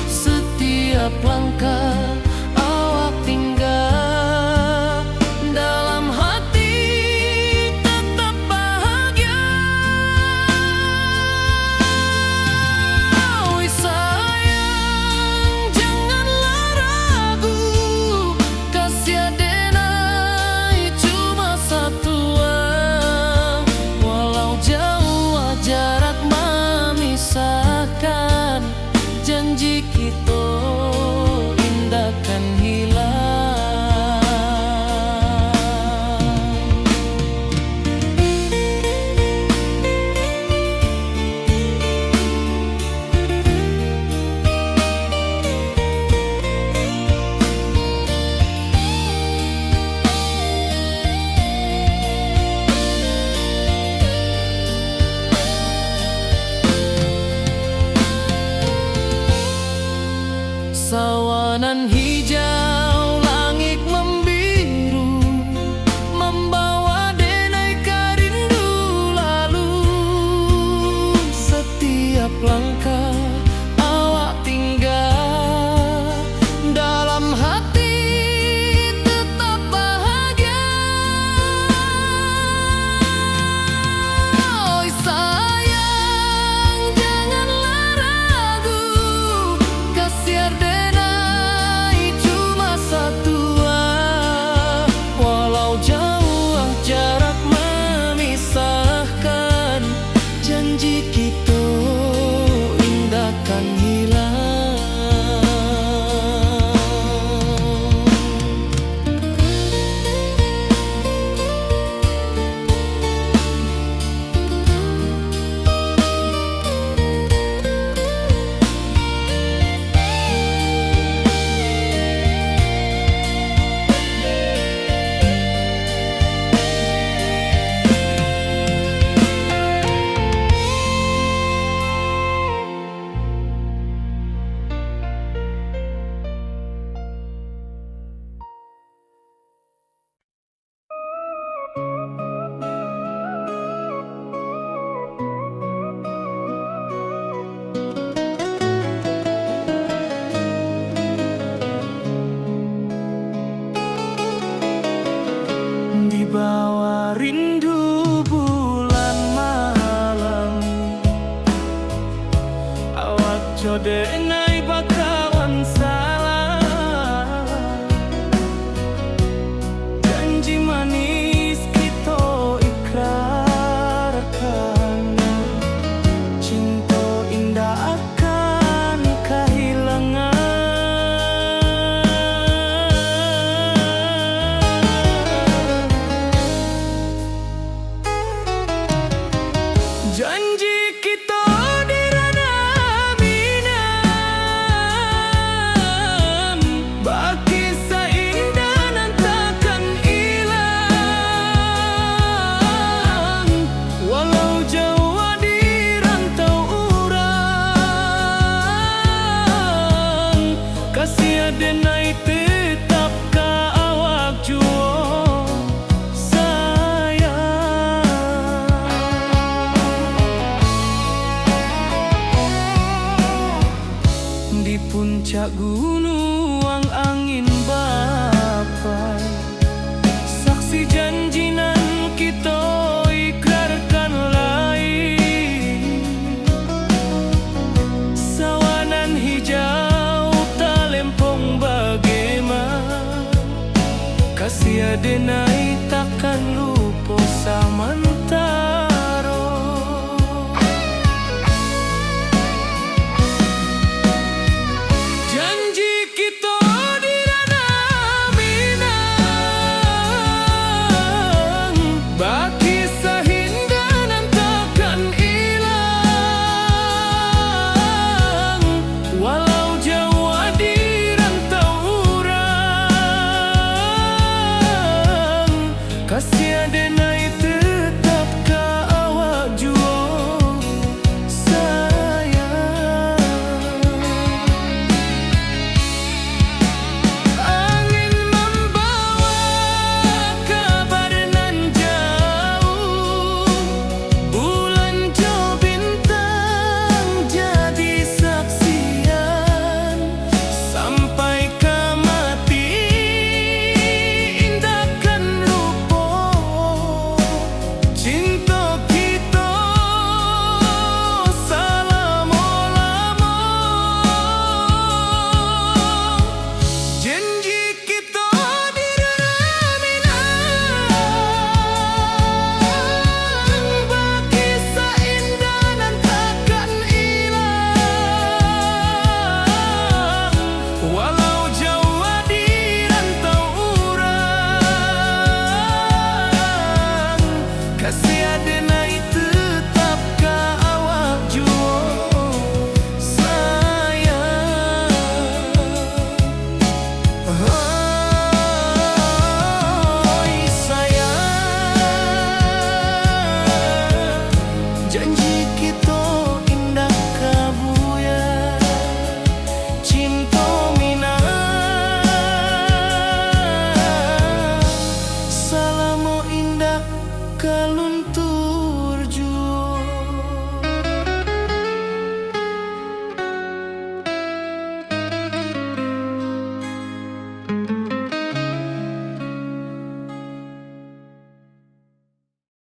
Setiap langkah awak tinggal, dalam hati tetap bahagia. Oi sayang, janganlah ragu, kasih adenai cuma satu. Walau jauh jarak memisahkan, janji kita indah kan hilang. Sawanan hijau langit membiru, membawa denai karindu lalu. Setiap langkah awak tinggal, dalam hati tetap bahagia. Oi sayang, janganlah ragu, kasih adenai denai bakawan salah. Janji manis kita ikrarkan, cinta indah akan kehilangan. Janji kita di ranah minam, berkisah indah nan takkan hilang. Walau jauh di rantau urang, kasih denai tetap ka awak jua di puncak gunung angin bapai. Saksi janji nan kita ikrarkan lain. Sawanan hijau talempong bagaimana, kasih denai takkan lupa saman.